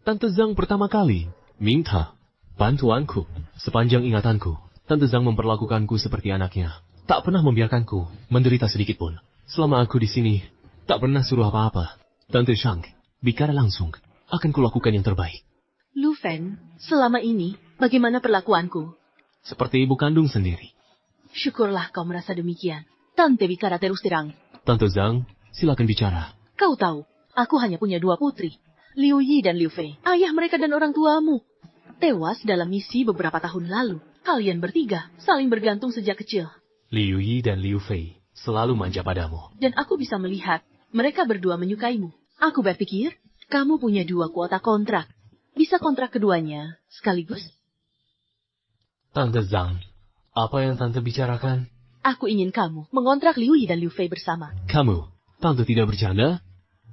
Tante Zhang pertama kali minta bantuanku. Sepanjang ingatanku, Tante Zhang memperlakukanku seperti anaknya. Tak pernah membiarkanku menderita sedikit pun. Selama aku di sini, tak pernah suruh apa-apa. Tante Zhang, bicara langsung. Akan kulakukan yang terbaik. Lu Fen, selama ini, bagaimana perlakuanku? Seperti ibu kandung sendiri. Syukurlah kau merasa demikian. Tante bicara terus terang. Tante Zhang, silakan bicara. Kau tahu, aku hanya punya 2 putri. Liu Yi dan Liu Fei. Ayah mereka dan orang tuamu tewas dalam misi beberapa tahun lalu. Kalian bertiga saling bergantung sejak kecil. Liu Yi dan Liu Fei selalu manja padamu. Dan aku bisa melihat mereka berdua menyukaimu. Aku berpikir, kamu punya 2 kuota kontrak. Bisa kontrak keduanya sekaligus? Tante Zhang, apa yang Tante bicarakan? Aku ingin kamu mengontrak Liu Yi dan Liu Fei bersama. Kamu, Tante tidak bercanda?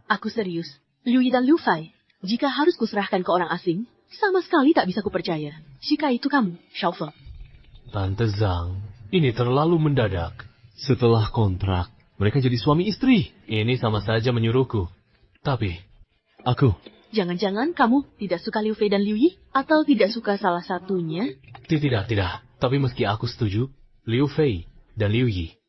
Aku serius. Liu Yi dan Liu Fei, jika harus kuserahkan ke orang asing, sama sekali tak bisa kupercaya. Jika itu kamu, Xiaofan. Tante Zhang, ini terlalu mendadak. Setelah kontrak, mereka jadi suami istri. Ini sama saja menyuruhku. Tapi, aku... Jangan-jangan kamu tidak suka Liu Fei dan Liu Yi? Atau tidak suka salah satunya? Tidak. Tapi meski aku setuju, Liu Fei dan Liu Yi.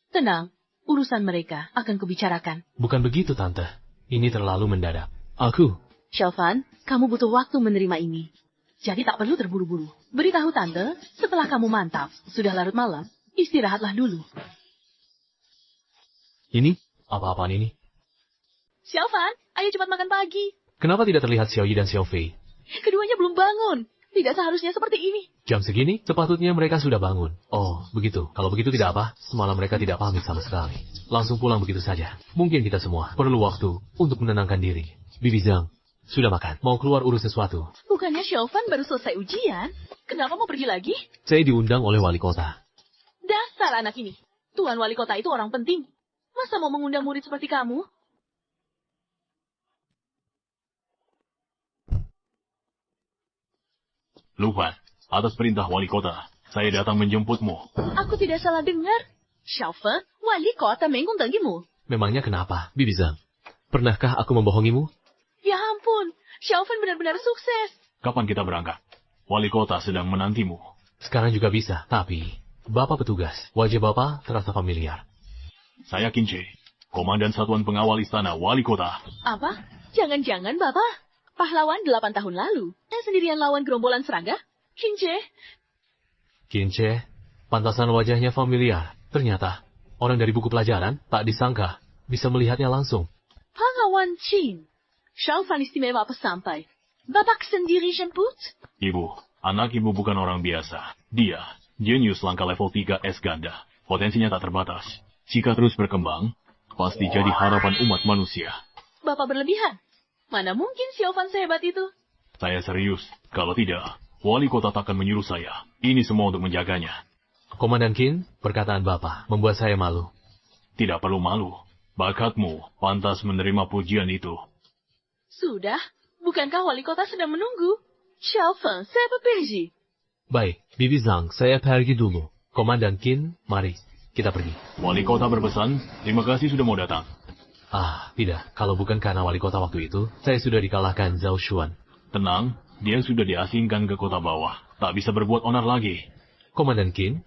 Tenang, urusan mereka akan kubicarakan. Bukan begitu, Tante. Ini terlalu mendadak. Aku... Xiaofan, kamu butuh waktu menerima ini. Jadi tak perlu terburu-buru. Beritahu Tante, setelah kamu mantap, sudah larut malam, istirahatlah dulu. Ini? Apa-apaan ini? Xiaofan, ayo cepat makan pagi. Kenapa tidak terlihat Xiao Yi dan Xiao Fei? Keduanya belum bangun. Tidak seharusnya seperti ini. Jam segini, sepatutnya mereka sudah bangun. Oh, begitu. Kalau begitu tidak apa, semalam mereka tidak pamit sama sekali. Langsung pulang begitu saja. Mungkin kita semua perlu waktu untuk menenangkan diri. Bibi Zhang, sudah makan? Mau keluar urus sesuatu? Bukannya Xiaofan baru selesai ujian? Kenapa mau pergi lagi? Saya diundang oleh wali kota. Dasar anak ini. Tuan wali kota itu orang penting. Masa mau mengundang murid seperti kamu? Lupan, atas perintah wali kota, saya datang menjemputmu. Aku tidak salah dengar. Xiaofan, wali kota mengundangmu. Memangnya kenapa, Bibi Zhang? Pernahkah aku membohongimu? Ya ampun, Xiaofan benar-benar sukses. Kapan kita berangkat? Wali kota sedang menantimu. Sekarang juga bisa, tapi Bapak petugas, wajah Bapak terasa familiar. Saya Kinche, Komandan Satuan Pengawal Istana Wali Kota. Apa? Jangan-jangan Bapak pahlawan 8 tahun lalu yang sendirian lawan gerombolan serangga? Kinche, pantasan wajahnya familiar. Ternyata, orang dari buku pelajaran tak disangka bisa melihatnya langsung. Pahlawan Qin. Xiaofan istimewa apa sampai? Bapak sendiri jemput? Ibu, anak ibu bukan orang biasa. Dia, jenius langkah level 3 S ganda. Potensinya tak terbatas. Jika terus berkembang, pasti jadi harapan umat manusia. Bapak berlebihan. Mana mungkin Xiaofan sehebat itu? Saya serius. Kalau tidak, wali kota takkan menyuruh saya. Ini semua untuk menjaganya. Komandan Qin, perkataan Bapak membuat saya malu. Tidak perlu malu. Bakatmu pantas menerima pujian itu. Sudah, bukankah wali kota sedang menunggu? Xiaofeng, saya pergi. Baik, Bibi Zhang, saya pergi dulu. Komandan Qin, mari, kita pergi. Wali kota berpesan, terima kasih sudah mau datang. Tidak. Kalau bukan karena wali kota waktu itu, saya sudah dikalahkan Zhao Xuan. Tenang, dia sudah diasingkan ke kota bawah. Tak bisa berbuat onar lagi. Komandan Qin,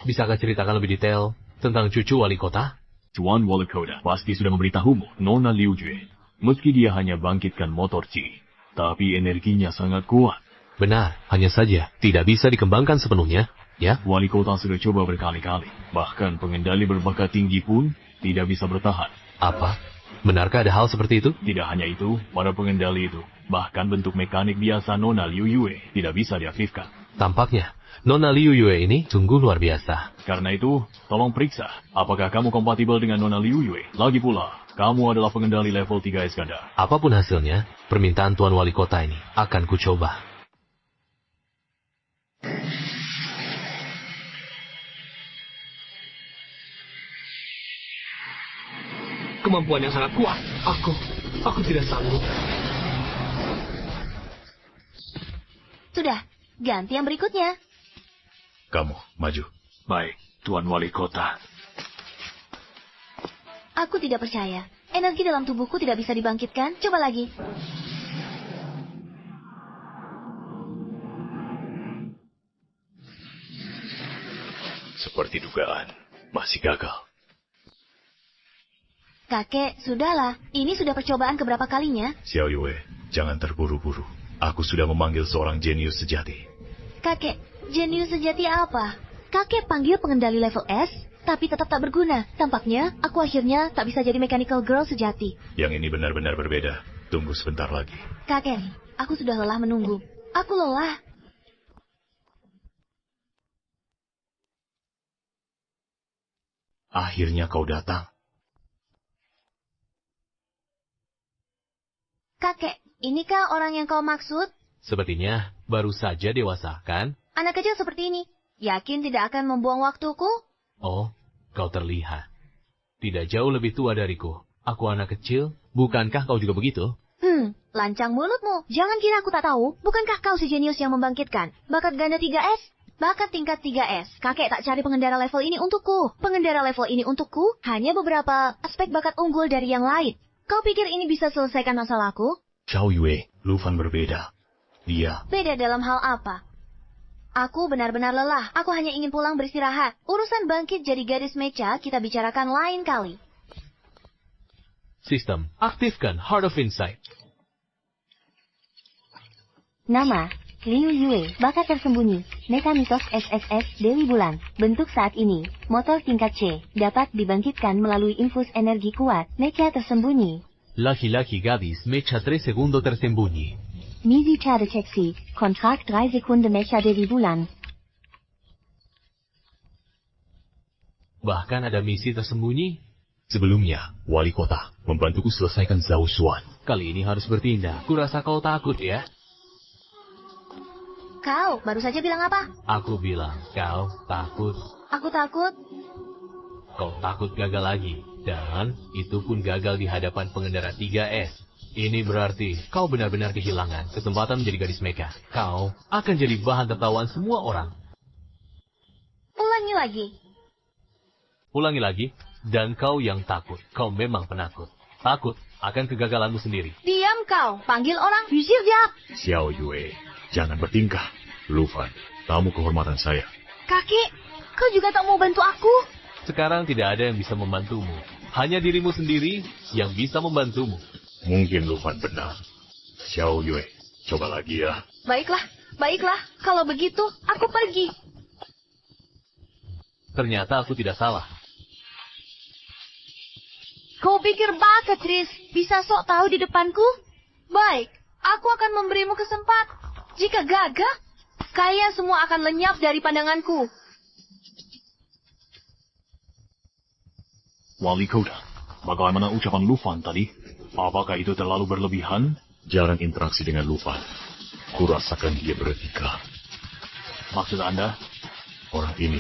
bisakah ceritakan lebih detail tentang cucu wali kota? Tuan wali kota pasti sudah memberitahumu, Nona Liu Jue. Meski dia hanya bangkitkan motor Qi, tapi energinya sangat kuat. Benar, hanya saja tidak bisa dikembangkan sepenuhnya, ya? Wali kota sudah coba berkali-kali. Bahkan pengendali berbakat tinggi pun tidak bisa bertahan. Apa? Benarkah ada hal seperti itu? Tidak hanya itu, para pengendali itu, bahkan bentuk mekanik biasa Nona Liu Yue tidak bisa diaktifkan. Tampaknya, Nona Liu Yue ini sungguh luar biasa. Karena itu, tolong periksa, apakah kamu kompatibel dengan Nona Liu Yue. Lagi pula, kamu adalah pengendali level 3S ganda. Apapun hasilnya, permintaan Tuan Wali Kota ini akan kucoba. Kemampuan yang sangat kuat. Aku tidak sanggup. Sudah, ganti yang berikutnya. Kamu, maju. Baik, Tuan Wali Kota. Aku tidak percaya. Energi dalam tubuhku tidak bisa dibangkitkan. Coba lagi. Seperti dugaan, masih gagal. Kakek, sudahlah. Ini sudah percobaan keberapa kalinya? Xiao Yue, jangan terburu-buru. Aku sudah memanggil seorang jenius sejati. Kakek, jenius sejati apa? Kakek panggil pengendali level S, tapi tetap tak berguna. Tampaknya, aku akhirnya tak bisa jadi mechanical girl sejati. Yang ini benar-benar berbeda. Tunggu sebentar lagi. Kakek, aku sudah lelah menunggu. Aku lelah. Akhirnya kau datang. Kakek, inikah orang yang kau maksud? Sepertinya baru saja dewasa, kan? Anak kecil seperti ini. Yakin tidak akan membuang waktuku? Oh, kau terlihat. Tidak jauh lebih tua dariku. Aku anak kecil, bukankah kau juga begitu? Lancang mulutmu. Jangan kira aku tak tahu. Bukankah kau si jenius yang membangkitkan bakat ganda 3S? Bakat tingkat 3S. Kakek tak cari pengendara level ini untukku. Pengendara level ini untukku hanya beberapa aspek bakat unggul dari yang lain. Kau pikir ini bisa selesaikan masalahku? Xiao Yue, Lu Fan berbeda. Dia... Beda dalam hal apa? Aku benar-benar lelah. Aku hanya ingin pulang beristirahat. Urusan bangkit jadi gadis mecha kita bicarakan lain kali. Sistem, aktifkan Heart of Insight. Nama, Liu Yue, bakat tersembunyi, Mekanitos SSS Dewi Bulan. Bentuk saat ini, motor tingkat C, dapat dibangkitkan melalui infus energi kuat, mecha tersembunyi. Laki-laki gadis mecha 3 segundo tersembunyi. Misi cara deteksi, kontrak 3 sekunde mecha Dewi Bulan. Bahkan ada misi tersembunyi. Sebelumnya, wali kota membantuku selesaikan Zhao Xuan. Kali ini harus bertindak. Kurasa kau takut ya? Kau baru saja bilang apa? Aku bilang, kau takut. Aku takut. Kau takut gagal lagi. Dan itu pun gagal di hadapan pengendara 3S. Ini berarti kau benar-benar kehilangan kesempatan menjadi gadis mecha. Kau akan jadi bahan tertawaan semua orang. Ulangi lagi. Ulangi lagi. Dan kau yang takut. Kau memang penakut. Takut akan kegagalanmu sendiri. Diam kau. Panggil orang. Yusir dia. Xiao Yue, jangan bertingkah. Lu Fan, tamu kehormatan saya. Kakek, kau juga tak mau bantu aku? Sekarang tidak ada yang bisa membantumu. Hanya dirimu sendiri yang bisa membantumu. Mungkin Lu Fan benar. Xiao Yue, coba lagi ya. Baiklah, baiklah. Kalau begitu, aku pergi. Ternyata aku tidak salah. Kau pikir bakat, Tris, bisa sok tahu di depanku? Baik, aku akan memberimu kesempatan. Jika gagal, kalian semua akan lenyap dari pandanganku. Wali Kota, bagaimana ucapan Lu Fan tadi? Apakah itu terlalu berlebihan? Jarang interaksi dengan Lu Fan. Kurasakan dia beretika. Maksud Anda? Orang ini,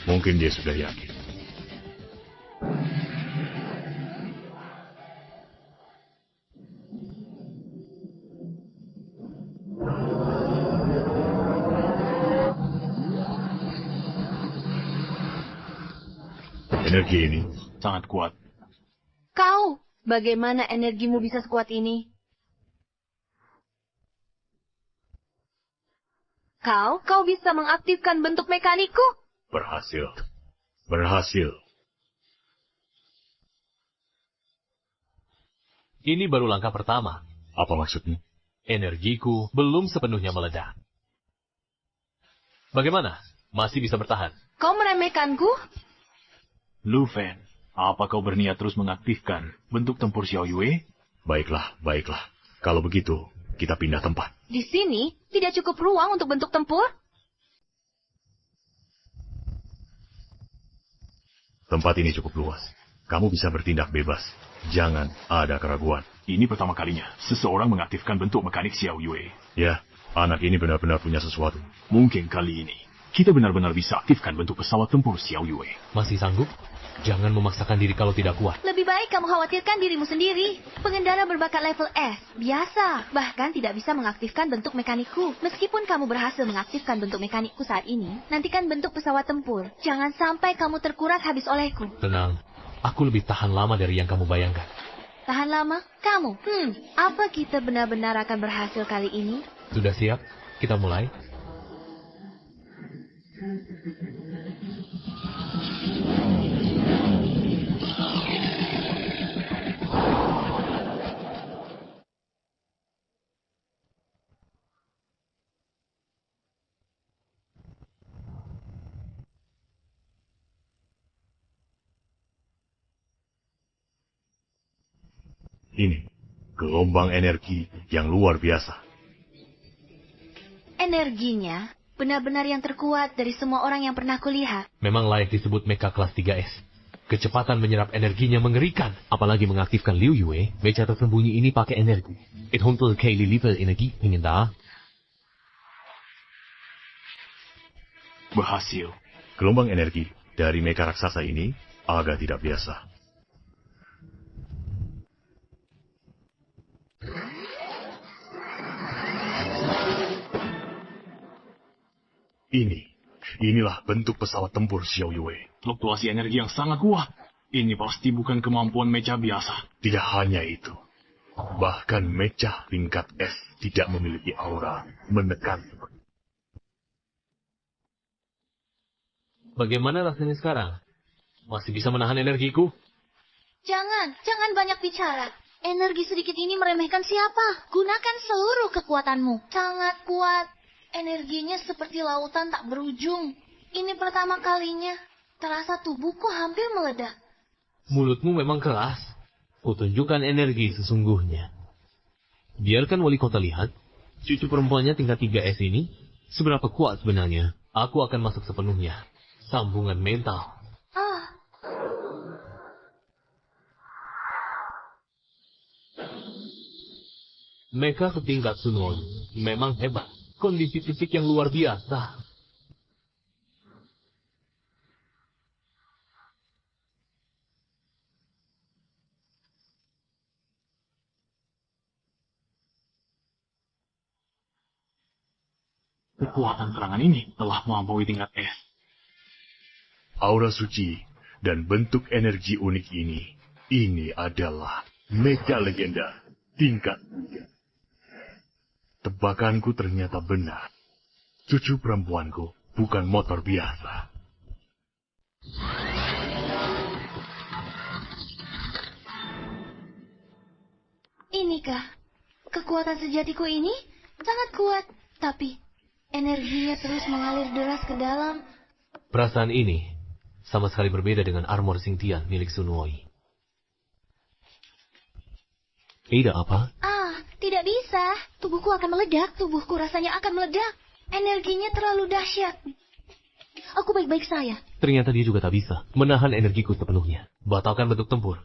mungkin dia sudah yakin. energi ini? Sangat kuat. Kau, bagaimana energimu bisa sekuat ini? Kau bisa mengaktifkan bentuk mekanikku? Berhasil. Berhasil. Ini baru langkah pertama. Apa maksudmu? Energiku belum sepenuhnya meledak. Bagaimana? Masih bisa bertahan? Kau meremehkanku? Lu Fen, apa kau berniat terus mengaktifkan bentuk tempur Xiao Yue? Baiklah, baiklah. Kalau begitu, kita pindah tempat. Di sini tidak cukup ruang untuk bentuk tempur? Tempat ini cukup luas. Kamu bisa bertindak bebas. Jangan ada keraguan. Ini pertama kalinya seseorang mengaktifkan bentuk mekanik Xiao Yue. Ya, anak ini benar-benar punya sesuatu. Mungkin kali ini kita benar-benar bisa aktifkan bentuk pesawat tempur Xiao Yue. Masih sanggup? Jangan memaksakan diri kalau tidak kuat. Lebih baik kamu khawatirkan dirimu sendiri. Pengendara berbakat level S, biasa. Bahkan tidak bisa mengaktifkan bentuk mekanikku. Meskipun kamu berhasil mengaktifkan bentuk mekanikku saat ini, nantikan bentuk pesawat tempur. Jangan sampai kamu terkuras habis olehku. Tenang, aku lebih tahan lama dari yang kamu bayangkan. Tahan lama? Kamu? Apa kita benar-benar akan berhasil kali ini? Sudah siap? Kita mulai. Ini, gelombang energi yang luar biasa. Energinya benar-benar yang terkuat dari semua orang yang pernah kulihat. Memang layak disebut mecha kelas 3S. Kecepatan menyerap energinya mengerikan. Apalagi mengaktifkan Liu Yue, mecha tersembunyi ini pakai energi. 100 kali lipat energi, ingin tak? Berhasil. Gelombang energi dari mecha raksasa ini agak tidak biasa. Inilah bentuk pesawat tempur Xiao Yue. Fluktuasi energi yang sangat kuat. Ini pasti bukan kemampuan mecha biasa. Tidak hanya itu. Bahkan mecha tingkat S tidak memiliki aura menekan. Bagaimana rasanya sekarang? Masih bisa menahan energiku? Jangan banyak bicara. Energi sedikit ini meremehkan siapa? Gunakan seluruh kekuatanmu. Sangat kuat. Energinya seperti lautan tak berujung. Ini pertama kalinya. Terasa tubuhku hampir meledak. Mulutmu memang keras. Kutunjukkan energi sesungguhnya. Biarkan wali kota lihat. Cucu perempuannya tingkat 3S ini. Seberapa kuat sebenarnya. Aku akan masuk sepenuhnya. Sambungan mental. Mecha setingkat Sunon memang hebat. Kondisi fisik yang luar biasa. Kekuatan serangan ini telah melampaui tingkat S. Aura suci dan bentuk energi unik ini adalah mecha legenda tingkat 3. Tebakanku ternyata benar. Cucu perempuanku bukan motor biasa. Inikah kekuatan sejatiku ini? Sangat kuat. Tapi energinya terus mengalir deras ke dalam. Perasaan ini sama sekali berbeda dengan armor Xingtian milik Sun Wei. Tidak apa? Tidak bisa. Tubuhku akan meledak. Tubuhku rasanya akan meledak. Energinya terlalu dahsyat. Aku baik-baik saja. Ternyata dia juga tak bisa menahan energiku sepenuhnya. Batalkan bentuk tempur.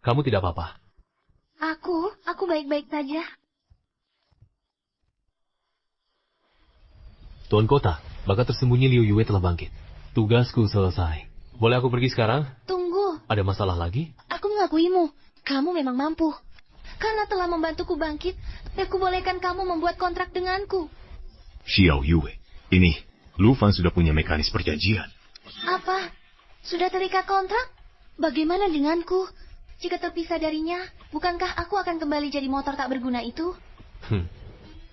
Kamu tidak apa-apa. Aku baik-baik saja. Tuan Kota, bakat tersembunyi Liu Yue telah bangkit. Tugasku selesai. Boleh aku pergi sekarang? Tunggu. Ada masalah lagi? Aku mengakuimu. Kamu memang mampu. Karena telah membantuku bangkit, aku bolehkan kamu membuat kontrak denganku. Xiao Yue, ini, Lu Fan sudah punya mekanis perjanjian. Apa? Sudah terikat kontrak? Bagaimana denganku? Jika terpisah darinya, bukankah aku akan kembali jadi motor tak berguna itu?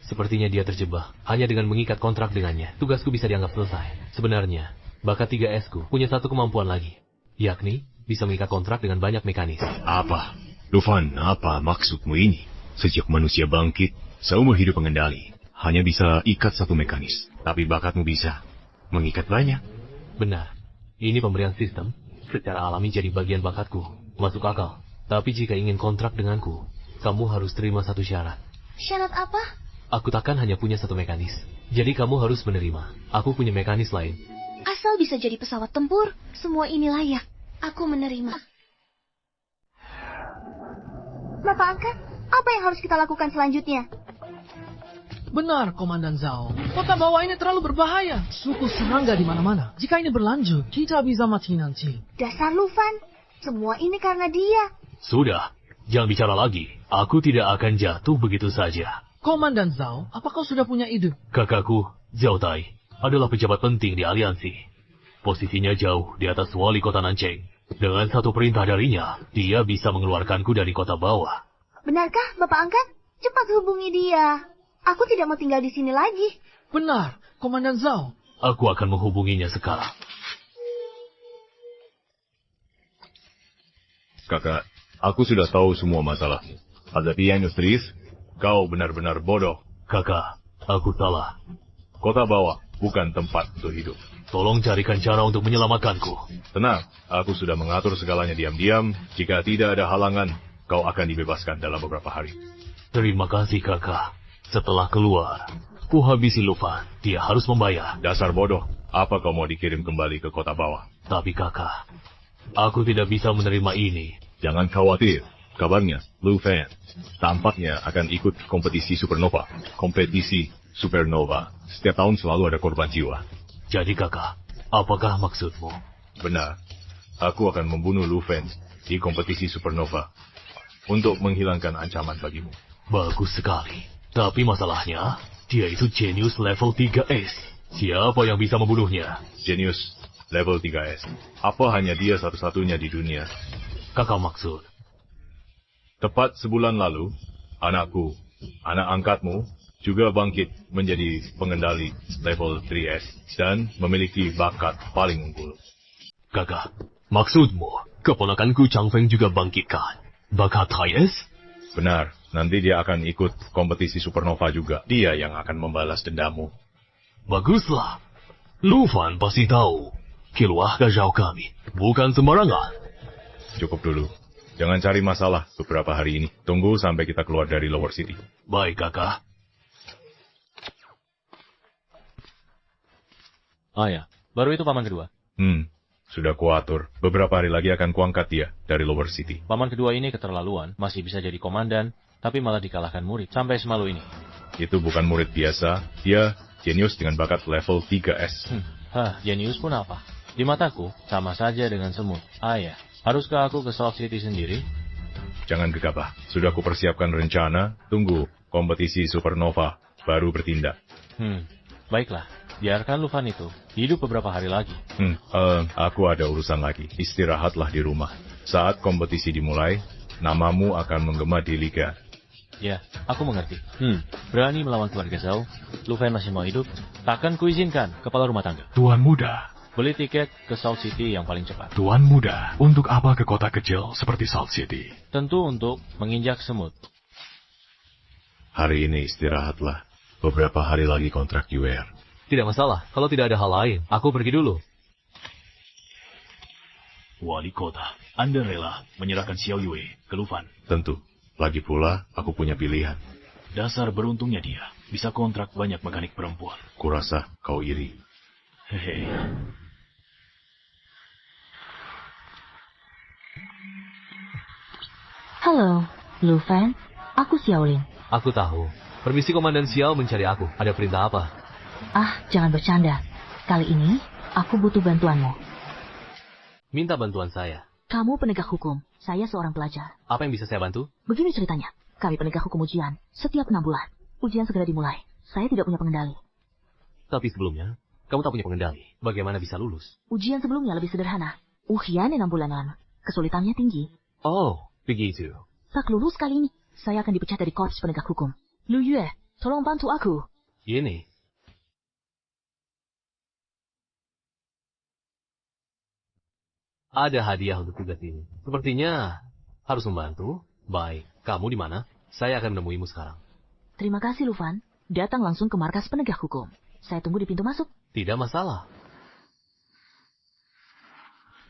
Sepertinya dia terjebak. Hanya dengan mengikat kontrak dengannya, tugasku bisa dianggap selesai. Sebenarnya, bakat 3S ku punya satu kemampuan lagi, yakni bisa mengikat kontrak dengan banyak mekanis. Apa? Lu Fan, apa maksudmu ini? Sejak manusia bangkit, seumur hidup pengendali, hanya bisa ikat satu mekanis. Tapi bakatmu bisa mengikat banyak. Benar. Ini pemberian sistem, secara alami jadi bagian bakatku. Masuk akal. Tapi jika ingin kontrak denganku, kamu harus terima satu syarat. Syarat apa? Aku takkan hanya punya satu mekanis. Jadi kamu harus menerima. Aku punya mekanis lain. Asal bisa jadi pesawat tempur, semua ini layak. Aku menerima. Bapak angkat, apa yang harus kita lakukan selanjutnya? Benar, Komandan Zhao. Kota bawah ini terlalu berbahaya. Suku serangga di mana-mana. Jika ini berlanjut, kita bisa mati nanti. Dasar Lu Fan, semua ini karena dia. Sudah, jangan bicara lagi. Aku tidak akan jatuh begitu saja. Komandan Zhao, apa kau sudah punya ide? Kakakku, Zhao Tai, adalah pejabat penting di aliansi. Posisinya jauh di atas wali kota Nancheng. Dengan satu perintah darinya, dia bisa mengeluarkanku dari kota bawah. Benarkah, Bapak angkat? Cepat hubungi dia. Aku tidak mau tinggal di sini lagi. Benar, Komandan Zhao. Aku akan menghubunginya sekarang. Kakak, aku sudah tahu semua masalahmu. Hadapi industris, kau benar-benar bodoh. Kakak, aku salah. Kota bawah bukan tempat untuk hidup. Tolong carikan cara untuk menyelamatkanku. Tenang, aku sudah mengatur segalanya diam-diam. Jika tidak ada halangan, kau akan dibebaskan dalam beberapa hari. Terima kasih, kakak. Setelah keluar, ku habisi Lu Fan. Dia harus membayar. Dasar bodoh. Apa kau mau dikirim kembali ke kota bawah? Tapi kakak, aku tidak bisa menerima ini. Jangan khawatir. Kabarnya, Lu Fan tampaknya akan ikut kompetisi Supernova. Kompetisi Supernova. Setiap tahun selalu ada korban jiwa. Jadi kakak, apakah maksudmu? Benar. Aku akan membunuh Lu Fan di kompetisi Supernova untuk menghilangkan ancaman bagimu. Bagus sekali. Tapi masalahnya, dia itu jenius level 3S. Siapa yang bisa membunuhnya? Jenius level 3S. Apa hanya dia satu-satunya di dunia? Kakak maksud? Tepat sebulan lalu, anakku, anak angkatmu, juga bangkit menjadi pengendali level 3S dan memiliki bakat paling unggul. Kakak, maksudmu, keponakanku Chang Feng juga bangkitkan bakat 3S? Benar, nanti dia akan ikut kompetisi Supernova juga. Dia yang akan membalas dendammu. Baguslah. Lu Fan pasti tahu. Kilwah Gajau kami bukan sembarangan. Cukup dulu. Jangan cari masalah beberapa hari ini. Tunggu sampai kita keluar dari Lower City. Baik, kakak. Oh ya, baru itu paman kedua. Sudah kuatur. Beberapa hari lagi akan kuangkat dia dari Lower City. Paman kedua ini keterlaluan, masih bisa jadi komandan, tapi malah dikalahkan murid sampai semalu ini. Itu bukan murid biasa, dia jenius dengan bakat level 3S. Jenius pun apa? Di mataku, sama saja dengan semut. Ya, haruskah aku ke Salt City sendiri? Jangan gegabah. Sudah kupersiapkan rencana, tunggu kompetisi Supernova, baru bertindak. Baiklah, biarkan Lu Fan itu hidup beberapa hari lagi. Aku ada urusan lagi. Istirahatlah di rumah. Saat kompetisi dimulai, namamu akan menggema di Liga. Ya, aku mengerti. Berani melawan keluarga Zhao, Lu Fan masih mau hidup, takkan kuizinkan kepala rumah tangga. Tuan muda. Beli tiket ke Salt City yang paling cepat. Tuan muda, untuk apa ke kota kecil seperti Salt City? Tentu untuk menginjak semut. Hari ini istirahatlah. Beberapa hari lagi kontrak UR. Tidak masalah, kalau tidak ada hal lain, aku pergi dulu. Wali kota, Anda rela menyerahkan Xiao Yue ke Lu Fan? Tentu. Lagi pula, aku punya pilihan. Dasar beruntungnya dia, bisa kontrak banyak mekanik perempuan. Kurasa kau iri. Hehe. Halo, Lu Fan. Aku Xiaolin. Aku tahu. Permisi Komandan Xiao mencari aku. Ada perintah apa? Jangan bercanda. Kali ini, aku butuh bantuanmu. Minta bantuan saya. Kamu penegak hukum. Saya seorang pelajar. Apa yang bisa saya bantu? Begini ceritanya. Kami penegak hukum ujian. Setiap 6 bulan. Ujian segera dimulai. Saya tidak punya pengendali. Tapi sebelumnya, kamu tak punya pengendali. Bagaimana bisa lulus? Ujian sebelumnya lebih sederhana. Ujian 6 bulanan. Kesulitannya tinggi. Oh, begitu. Tak lulus kali ini, saya akan dipecat dari korps penegak hukum. Lu Yue, tolong bantu aku. Ini. Ada hadiah untuk tugas ini. Sepertinya harus membantu. Baik, kamu di mana? Saya akan menemuimu sekarang. Terima kasih, Lufan. Datang langsung ke markas penegak hukum. Saya tunggu di pintu masuk. Tidak masalah.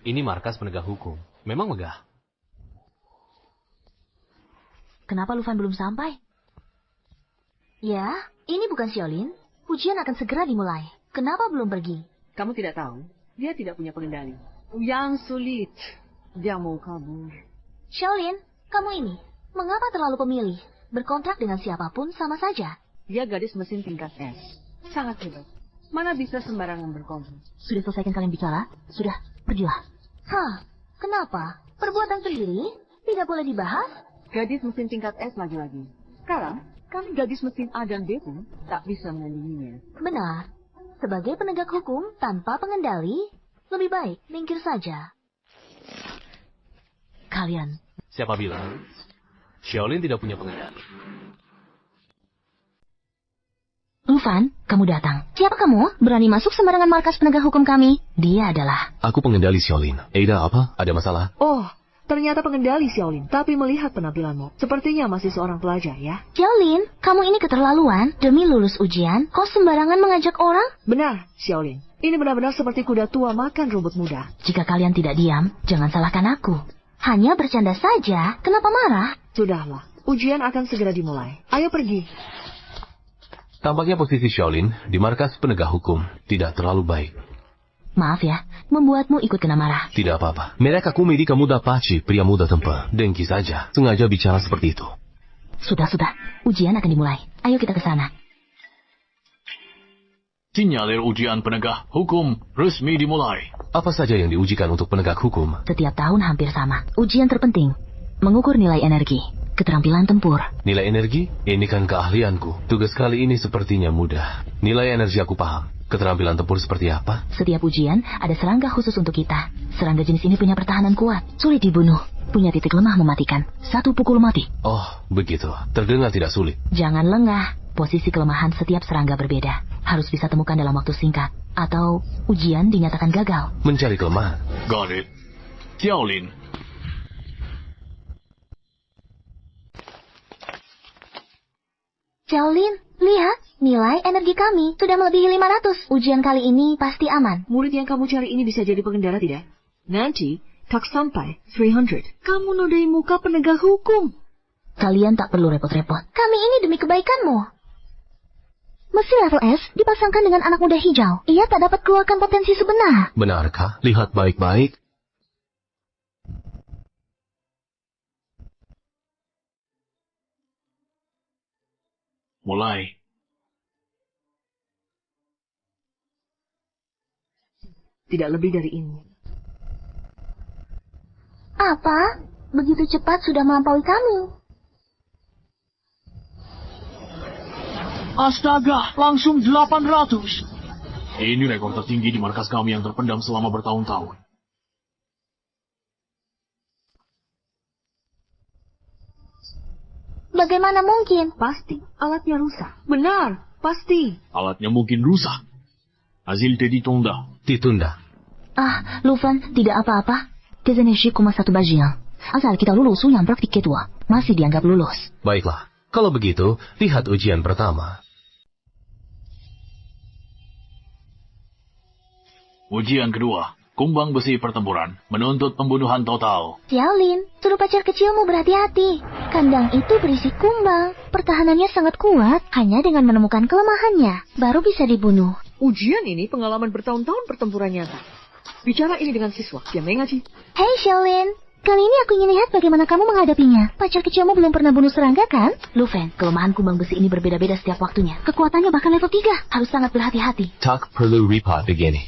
Ini markas penegak hukum. Memang megah. Kenapa Lufan belum sampai? Ya, ini bukan Xiaolin. Ujian akan segera dimulai. Kenapa belum pergi? Kamu tidak tahu, dia tidak punya pengendali. Yang sulit, dia mau kabur. Xiaolin, kamu ini, mengapa terlalu pemilih? Berkontrak dengan siapapun sama saja. Dia gadis mesin tingkat S. Sangat hebat. Mana bisa sembarangan berkontrak. Sudah selesaikan kalian bicara? Sudah, pergilah. Hah, kenapa? Perbuatan sendiri? Tidak boleh dibahas? Gadis mesin tingkat S lagi-lagi. Sekarang, kami gadis mesin A dan B pun tak bisa menandinginya. Benar. Sebagai penegak hukum tanpa pengendali, lebih baik minggir saja. Kalian. Siapa bilang? Xiaolin tidak punya pengendali. Lufan, kamu datang. Siapa kamu? Berani masuk sembarangan markas penegak hukum kami? Dia adalah... Aku pengendali Xiaolin. Ada apa? Ada masalah? Oh, ternyata pengendali Xiaolin. Tapi melihat penampilanmu, sepertinya masih seorang pelajar ya. Xiaolin, kamu ini keterlaluan. Demi lulus ujian, kau sembarangan mengajak orang? Benar, Xiaolin. Ini benar-benar seperti kuda tua makan rumput muda. Jika kalian tidak diam, jangan salahkan aku. Hanya bercanda saja, kenapa marah? Sudahlah, ujian akan segera dimulai. Ayo pergi. Tampaknya posisi Xiaolin di markas penegak hukum tidak terlalu baik. Maaf ya, membuatmu ikut kena marah. Tidak apa-apa. Mereka kumidi kamu dapaci pria muda tempat. Dengki saja, sengaja bicara seperti itu. Sudah, ujian akan dimulai. Ayo kita ke sana. Sinyalir ujian penegak hukum resmi dimulai. Apa saja yang diujikan untuk penegak hukum? Setiap tahun hampir sama. Ujian terpenting, mengukur nilai energi, keterampilan tempur. Nilai energi? Ini kan keahlianku. Tugas kali ini sepertinya mudah. Nilai energi aku paham. Keterampilan tempur seperti apa? Setiap ujian ada serangga khusus untuk kita. Serangga jenis ini punya pertahanan kuat, sulit dibunuh, punya titik lemah mematikan. Satu pukul mati. Oh, begitu. Terdengar tidak sulit. Jangan lengah. Posisi kelemahan setiap serangga berbeda. Harus bisa temukan dalam waktu singkat. Atau ujian dinyatakan gagal. Mencari kelemahan. Got it. Xiaolin. Xiaolin, lihat. Nilai energi kami sudah melebihi 500. Ujian kali ini pasti aman. Murid yang kamu cari ini bisa jadi pengendara tidak? Nanti, tak sampai 300. Kamu nodai muka penegak hukum. Kalian tak perlu repot-repot. Kami ini demi kebaikanmu. Mesin level S dipasangkan dengan anak muda hijau. Ia tak dapat keluarkan potensi sebenar. Benarkah? Lihat baik-baik. Mulai. Tidak lebih dari ini. Apa? Begitu cepat sudah melampaui kami. Astaga, langsung 800. Ini rekor tertinggi di markas kami yang terpendam selama bertahun-tahun. Bagaimana mungkin? Pasti, alatnya rusak. Benar, pasti. Alatnya mungkin rusak. Hasil ditunda. Ditunda. Ah, Lufan, tidak apa-apa. Kezeneshi cuma satu bagian. Asal kita lulus yang praktik kedua, masih dianggap lulus. Baiklah, kalau begitu, lihat ujian pertama. Ujian kedua, kumbang besi pertempuran, menuntut pembunuhan total. Xiaolin, suruh pacar kecilmu berhati-hati. Kandang itu berisi kumbang. Pertahanannya sangat kuat, hanya dengan menemukan kelemahannya, baru bisa dibunuh. Ujian ini pengalaman bertahun-tahun pertempuran nyata. Bicara ini dengan siswa, dia mengaji. Hei Xiaolin, kali ini aku ingin lihat bagaimana kamu menghadapinya. Pacar kecilmu belum pernah bunuh serangga kan? Lufen, kelemahan kumbang besi ini berbeda-beda setiap waktunya. Kekuatannya bahkan level 3, harus sangat berhati-hati. Tak perlu repot begini.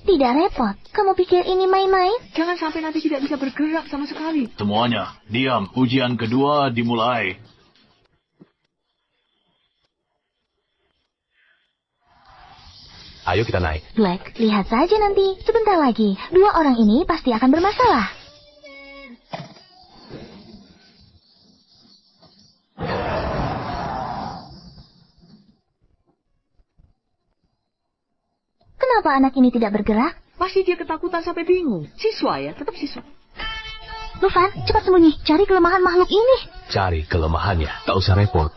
Tidak repot. Kamu pikir ini main-main? Jangan sampai nanti tidak bisa bergerak sama sekali. Semuanya, diam. Ujian kedua dimulai. Ayo kita naik. Black, lihat saja nanti. Sebentar lagi, dua orang ini pasti akan bermasalah. Kenapa anak ini tidak bergerak? Pasti dia ketakutan sampai bingung. Siswa ya, tetap siswa. Lufan, cepat sembunyi. Cari kelemahan makhluk ini. Cari kelemahannya. Tak usah repot.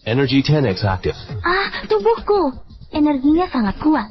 Energy 10X aktif. Ah, tubuhku. Energinya sangat kuat.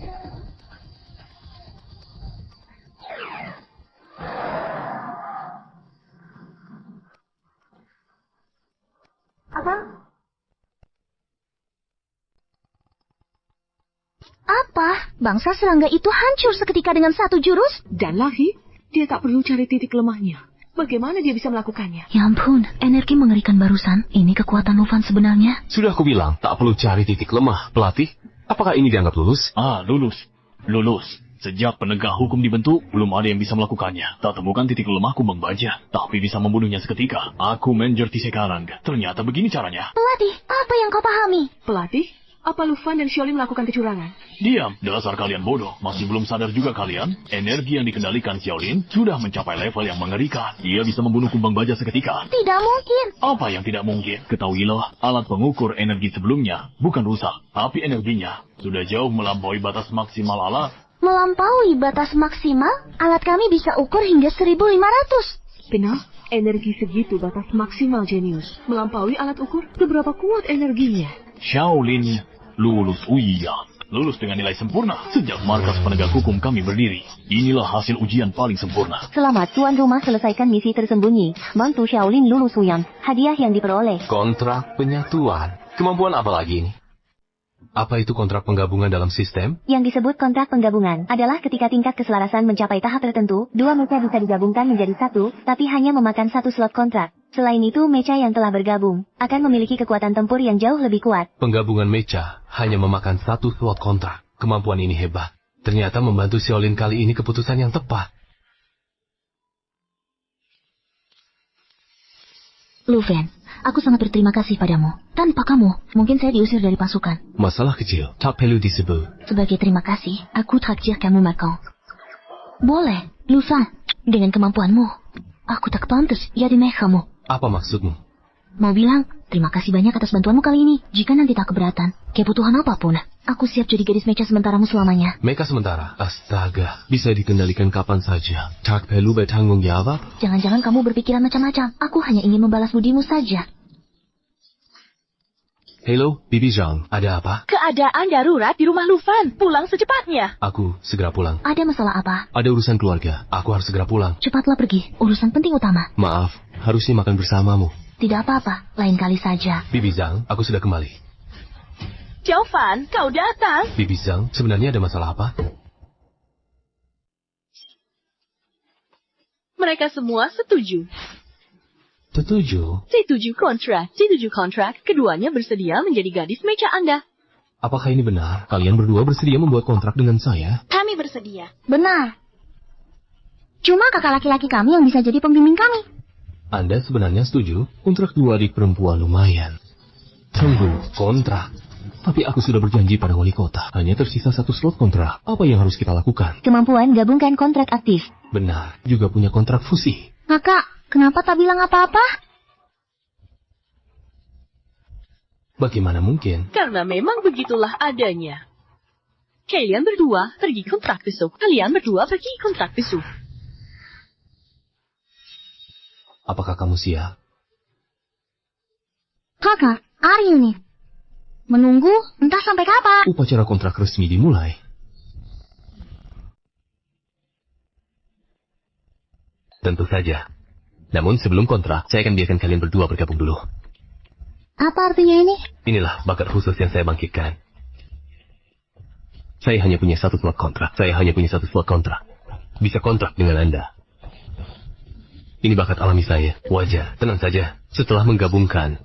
Apa? Bangsa serangga itu hancur seketika dengan satu jurus? Dan lagi, dia tak perlu cari titik lemahnya. Bagaimana dia bisa melakukannya? Ya ampun, energi mengerikan barusan. Ini kekuatan Lufan sebenarnya. Sudah aku bilang, tak perlu cari titik lemah. Pelatih, apakah ini dianggap lulus? Lulus. Lulus. Sejak penegak hukum dibentuk, belum ada yang bisa melakukannya. Tak temukan titik lemah kumbang baja, tapi bisa membunuhnya seketika. Aku menjerti sekarang. Ternyata begini caranya. Pelatih, apa yang kau pahami? Pelatih? Apa Lufan dan Xiaolin melakukan kecurangan? Diam, dasar kalian bodoh. Masih belum sadar juga kalian? Energi yang dikendalikan Xiaolin sudah mencapai level yang mengerikan. Ia bisa membunuh kumbang baja seketika. Tidak mungkin. Apa yang tidak mungkin? Ketahuilah, alat pengukur energi sebelumnya bukan rusak, tapi energinya sudah jauh melampaui batas maksimal alat. Melampaui batas maksimal? Alat kami bisa ukur hingga 1500. Benar, energi segitu batas maksimal jenius. Melampaui alat ukur, seberapa kuat energinya? Xiaolin lulus lulus dengan nilai sempurna sejak markas penegak hukum kami berdiri. Inilah hasil ujian paling sempurna. Selamat tuan rumah selesaikan misi tersembunyi. Mantu Xiaolin lulus Uyang. Hadiah yang diperoleh. Kontrak penyatuan. Kemampuan apa lagi ini? Apa itu kontrak penggabungan dalam sistem? Yang disebut kontrak penggabungan adalah ketika tingkat keselarasan mencapai tahap tertentu, dua mecha bisa digabungkan menjadi satu, tapi hanya memakan satu slot kontrak. Selain itu, mecha yang telah bergabung akan memiliki kekuatan tempur yang jauh lebih kuat. Penggabungan mecha hanya memakan satu slot kontrak. Kemampuan ini hebat. Ternyata membantu Xiaolin kali ini keputusan yang tepat. Lufen, aku sangat berterima kasih padamu. Tanpa kamu, mungkin saya diusir dari pasukan. Masalah kecil, tak perlu disebut. Sebagai terima kasih, aku traktir kamu makan. Boleh, Lufen. Dengan kemampuanmu, aku tak pantas jadi mekamu. Apa maksudmu? Mau bilang, terima kasih banyak atas bantuanmu kali ini. Jika nanti tak keberatan, kebutuhan apapun, aku siap jadi gadis mecha sementaramu selamanya. Mecha sementara? Astaga, bisa dikendalikan kapan saja. Tak perlu bertanggung jawab. Jangan-jangan kamu berpikiran macam-macam. Aku hanya ingin membalas budimu saja. Halo, Bibi Zhang, ada apa? Keadaan darurat di rumah Lufan. Pulang secepatnya. Aku segera pulang. Ada masalah apa? Ada urusan keluarga. Aku harus segera pulang. Cepatlah pergi. Urusan penting utama. Maaf, harusnya makan bersamamu. Tidak apa-apa. Lain kali saja. Bibi Zhang, aku sudah kembali. Xiaofan, kau datang. Bibi Zhang, sebenarnya ada masalah apa? Mereka semua setuju. Setuju? Setuju kontrak. Keduanya bersedia menjadi gadis mecha Anda. Apakah ini benar? Kalian berdua bersedia membuat kontrak dengan saya? Kami bersedia. Benar. Cuma kakak laki-laki kami yang bisa jadi pembimbing kami. Anda sebenarnya setuju? Kontrak dua adik perempuan lumayan. Tunggu, kontrak. Tapi aku sudah berjanji pada wali kota. Hanya tersisa satu slot kontrak. Apa yang harus kita lakukan? Kemampuan gabungkan kontrak aktif. Benar, juga punya kontrak fusi. Kakak, kenapa tak bilang apa-apa? Bagaimana mungkin? Karena memang begitulah adanya. Kalian berdua pergi kontrak besok. Apakah kamu siap? Kakak, hari ini. Menunggu entah sampai kapan. Upacara kontrak resmi dimulai. Tentu saja. Namun sebelum kontrak, saya akan biarkan kalian berdua bergabung dulu. Apa artinya ini? Inilah bakat khusus yang saya bangkitkan. Saya hanya punya satu slot kontrak. Bisa kontrak dengan Anda. Ini bakat alami saya. Wajar, tenang saja. Setelah menggabungkan,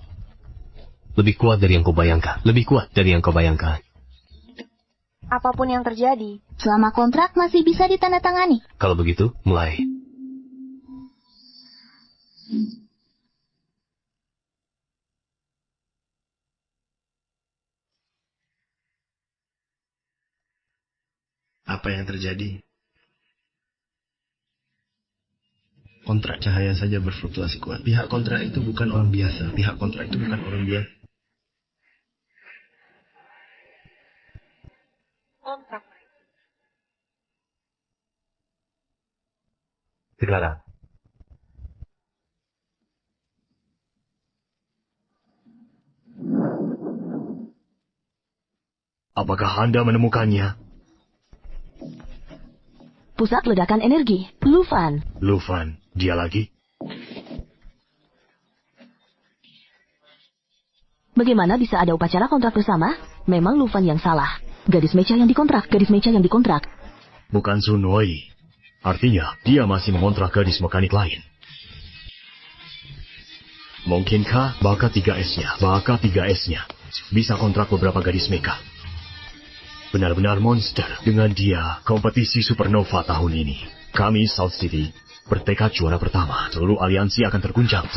lebih kuat dari yang kau bayangkan. Apapun yang terjadi, Selama kontrak masih bisa ditandatangani. Kalau begitu, mulai. Apa yang terjadi? Kontrak cahaya saja berfluktuasi kuat. Pihak kontrak itu bukan orang biasa. Kontrak. Silakan. Apakah Anda menemukannya? Pusat ledakan energi, Lufan. Lufan, dia lagi? Bagaimana bisa ada upacara kontrak bersama? Memang Lufan yang salah. Gadis mecha yang dikontrak. Bukan Sunwei. Artinya, dia masih mengontrak gadis mekanik lain. Mungkinkah bakat 3S-nya bisa kontrak beberapa gadis mecha? Benar-benar monster. Dengan dia, kompetisi Supernova tahun ini. Kami, South City, bertekad juara pertama. Seluruh aliansi akan terguncang.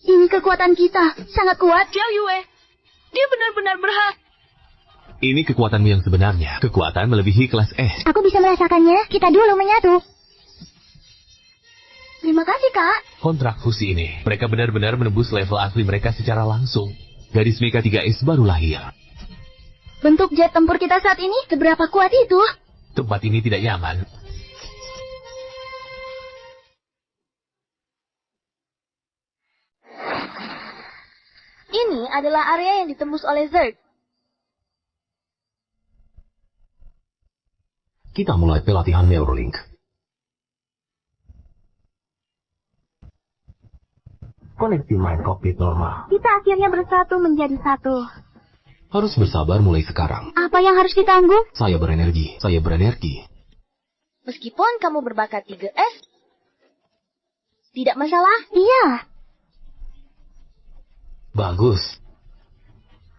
Ini kekuatan kita, sangat kuat. Xiao Yue, dia benar-benar berhak. Ini kekuatanmu yang sebenarnya. Kekuatan melebihi kelas S. Aku bisa merasakannya. Kita dulu menyatu. Terima kasih, Kak. Kontrak fusi ini, mereka benar-benar menembus level asli mereka secara langsung. Gadis Mecha 3S baru lahir. Bentuk jet tempur kita saat ini seberapa kuat itu? Tempat ini tidak nyaman. Ini adalah area yang ditembus oleh Zerg. Kita mulai pelatihan Neuralink. Koneksi main kokpit normal. Kita akhirnya bersatu menjadi satu. Harus bersabar mulai sekarang. Apa yang harus ditanggung? Saya berenergi. Meskipun kamu berbakat 3S, tidak masalah. Iya. Bagus.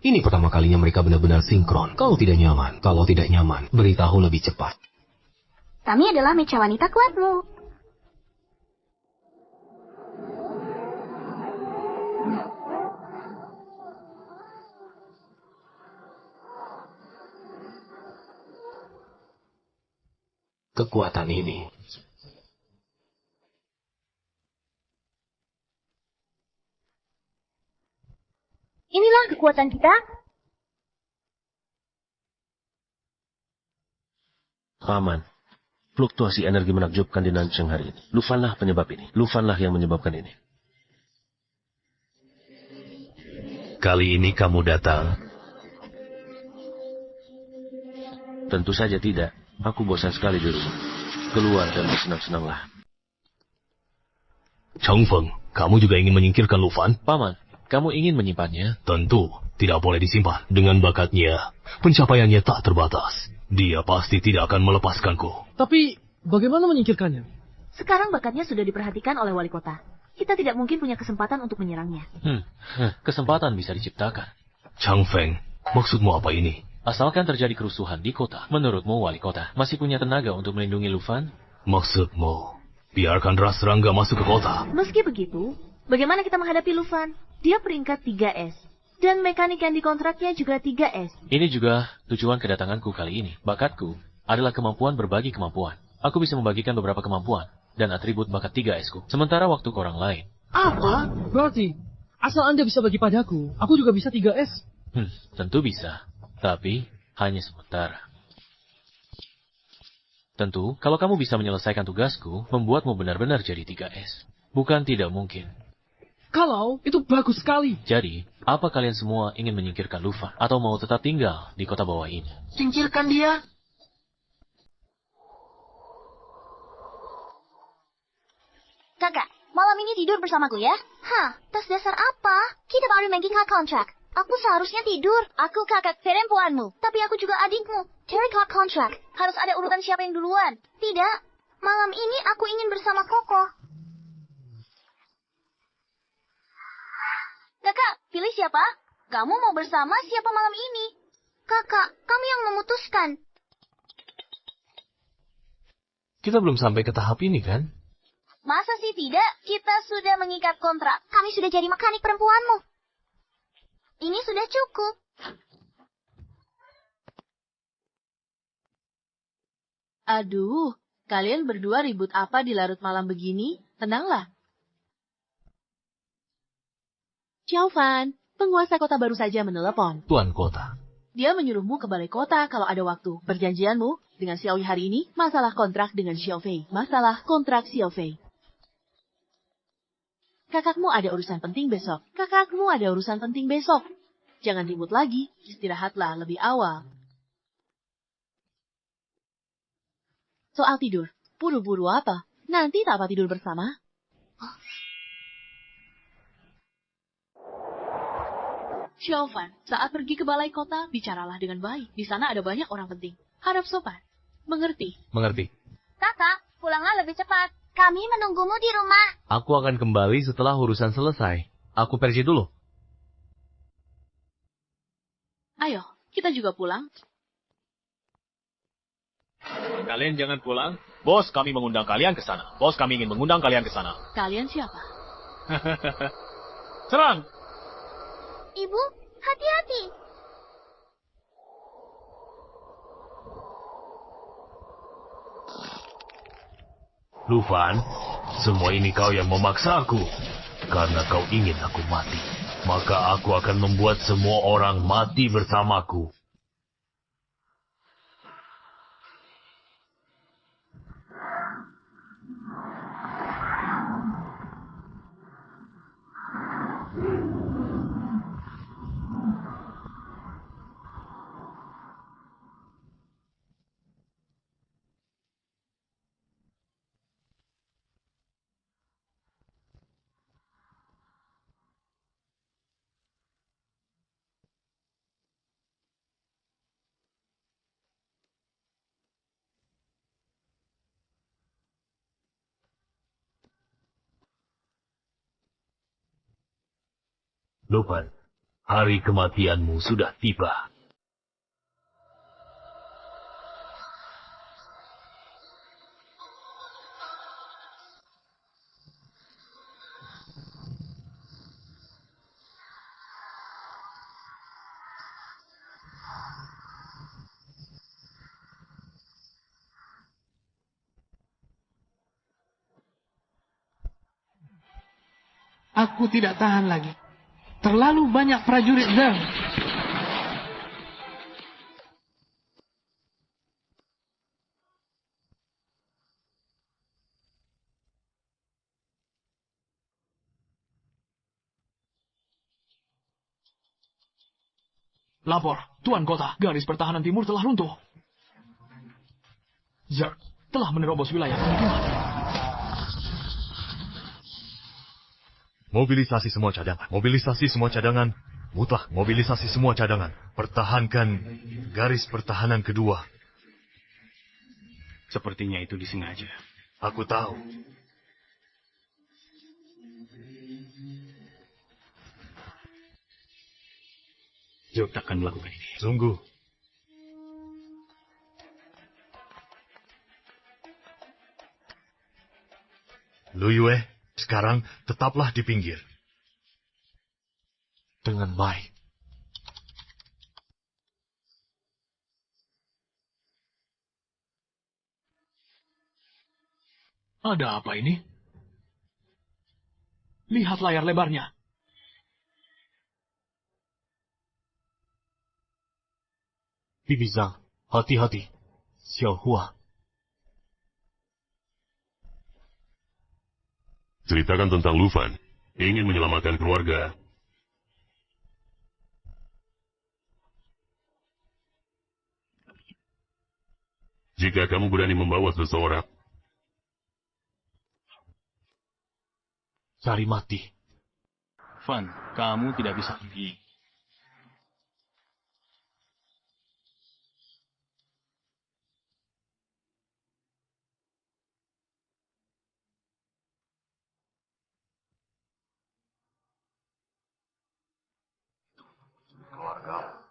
Ini pertama kalinya mereka benar-benar sinkron. Kalau tidak nyaman, beritahu lebih cepat. Kami adalah mecha wanita kuatmu. Kekuatan ini. Inilah kekuatan kita. Paman, fluktuasi energi menakjubkan di Nancheng hari ini. Lufanlah penyebab ini. Lufanlah yang menyebabkan ini. Kali ini kamu datang. Tentu saja tidak. Aku bosan sekali di rumah. Keluar dan bersenang-senanglah. Cheng Feng, kamu juga ingin menyingkirkan Lufan? Paman, kamu ingin menyimpannya? Tentu, tidak boleh disimpan. Dengan bakatnya, pencapaiannya tak terbatas. Dia pasti tidak akan melepaskanku. Tapi, bagaimana menyingkirkannya? Sekarang bakatnya sudah diperhatikan oleh wali kota. Kita tidak mungkin punya kesempatan untuk menyerangnya. Kesempatan bisa diciptakan. Cheng Feng, maksudmu apa ini? Asalkan terjadi kerusuhan di kota, menurutmu wali kota masih punya tenaga untuk melindungi Lufan? Maksudmu, biarkan ras serangga masuk ke kota? Meski begitu, bagaimana kita menghadapi Lufan? Dia peringkat 3S. Dan mekanik yang dikontraknya juga 3S. Ini juga tujuan kedatanganku kali ini. Bakatku adalah kemampuan berbagi kemampuan. Aku bisa membagikan beberapa kemampuan dan atribut bakat 3S-ku. Sementara waktu ke orang lain. Apa? Berarti, asal Anda bisa bagi padaku, aku juga bisa 3S. Tentu bisa. Tapi, hanya sementara. Tentu, kalau kamu bisa menyelesaikan tugasku, membuatmu benar-benar jadi 3S. Bukan tidak mungkin. Kalau, itu bagus sekali. Jadi, apa kalian semua ingin menyingkirkan Lufan? Atau mau tetap tinggal di kota bawah ini? Singkirkan dia. Kakak, malam ini tidur bersamaku ya? Hah, tas dasar apa? Kita baru making hot contract. Aku seharusnya tidur. Aku kakak perempuanmu. Tapi aku juga adikmu. Tarik hot contract. Harus ada urutan siapa yang duluan. Tidak. Malam ini aku ingin bersama Koko. Kakak, pilih siapa? Kamu mau bersama siapa malam ini? Kakak, kamu yang memutuskan. Kita belum sampai ke tahap ini, kan? Masa sih tidak? Kita sudah mengikat kontrak. Kami sudah jadi mekanik perempuanmu. Ini sudah cukup. Aduh, kalian berdua ribut apa di larut malam begini? Tenanglah. Xiaofan, penguasa kota baru saja menelepon. Tuan kota. Dia menyuruhmu ke balai kota kalau ada waktu. Perjanjianmu dengan Xiaoyi hari ini, masalah kontrak dengan Xiaofei. Masalah kontrak Xiaofei. Kakakmu ada urusan penting besok. Jangan ribut lagi, istirahatlah lebih awal. Soal tidur, buru-buru apa? Nanti tak apa tidur bersama? Xiaofan, saat pergi ke balai kota, bicaralah dengan baik. Di sana ada banyak orang penting. Harap sopan. Mengerti? Mengerti. Kakak, pulanglah lebih cepat. Kami menunggumu di rumah. Aku akan kembali setelah urusan selesai. Aku pergi dulu. Ayo, kita juga pulang. Kalian jangan pulang. Bos kami mengundang kalian ke sana. Bos kami ingin mengundang kalian ke sana. Kalian siapa? Serang! Ibu, hati-hati. Lufan, semua ini kau yang memaksa aku. Karena kau ingin aku mati. Maka aku akan membuat semua orang mati bersamaku. Lufan, hari kematianmu sudah tiba. Aku tidak tahan lagi. Terlalu banyak prajurit Zheng. Lapor, Tuan Kota, garis pertahanan timur telah runtuh. Zerg telah menerobos wilayah pemukiman. Mobilisasi semua cadangan. Mobilisasi semua cadangan. Mutlak mobilisasi semua cadangan. Pertahankan garis pertahanan kedua. Sepertinya itu disengaja. Aku tahu. Zerg takkan melakukan ini. Sungguh. Lu Yue, sekarang tetaplah di pinggir. Dengan baik. Ada apa ini? Lihat layar lebarnya. Bibi Zhang, hati-hati. Xiao Hua. Ceritakan tentang Lufan. Ingin menyelamatkan keluarga. Jika kamu berani membawa seseorang, cari mati. Fan, kamu tidak bisa pergi. Keluarga.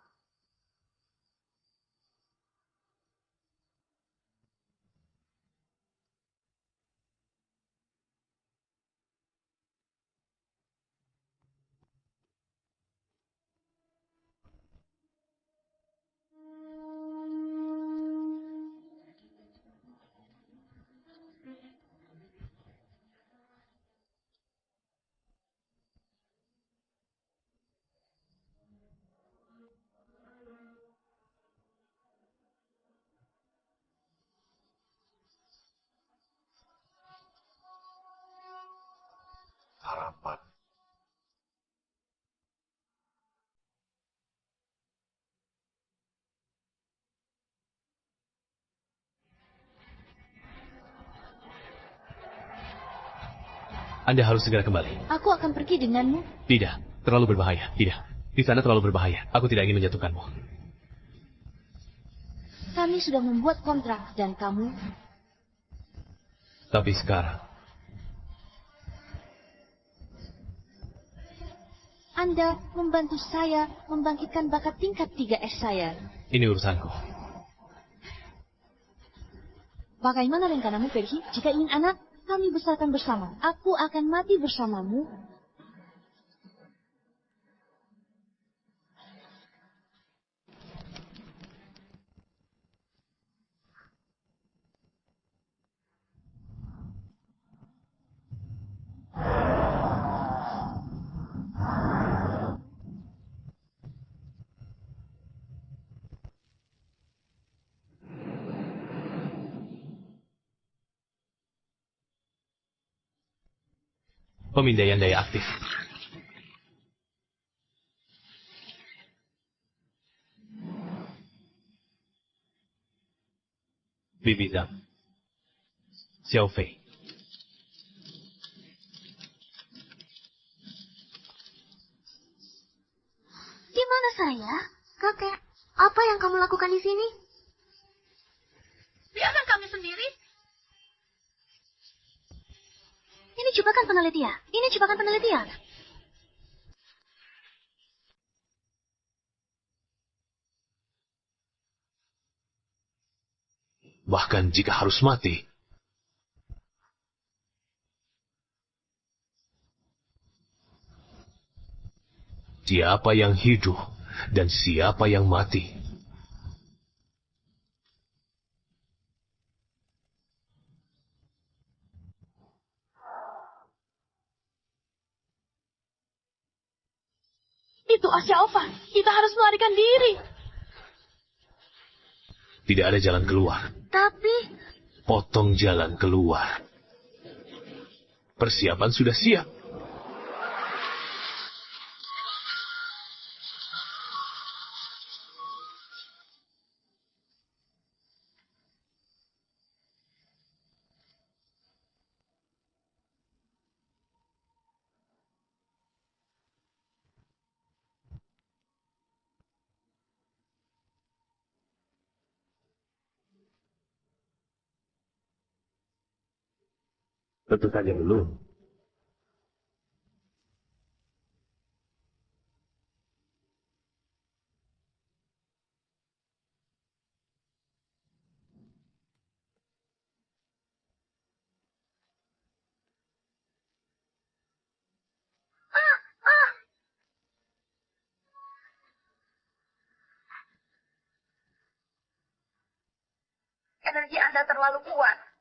Anda harus segera kembali. Aku akan pergi denganmu. Tidak, terlalu berbahaya. Tidak, di sana terlalu berbahaya. Aku tidak ingin menjatuhkanmu. Kami sudah membuat kontrak dan kamu... Tapi sekarang, Anda membantu saya membangkitkan bakat tingkat 3S saya. ini urusanku. Bagaimana rencanamu pergi? Jika ingin anak, kami besarkan bersama. Aku akan mati bersamamu. Pemindaian daya aktif. Bibi Zhang. Xiao Fei. Di mana saya? Kakek, apa yang kamu lakukan di sini? Biarkan kami sendiri. Ini jebakan penelitian. Ini jebakan penelitian. Bahkan jika harus mati, siapa yang hidup dan siapa yang mati? Itu Xiaofan. Kita harus melarikan diri. Tidak ada jalan keluar. Tapi... Potong jalan keluar. Persiapan sudah siap. Tentu saja belum. Energi Anda terlalu kuat.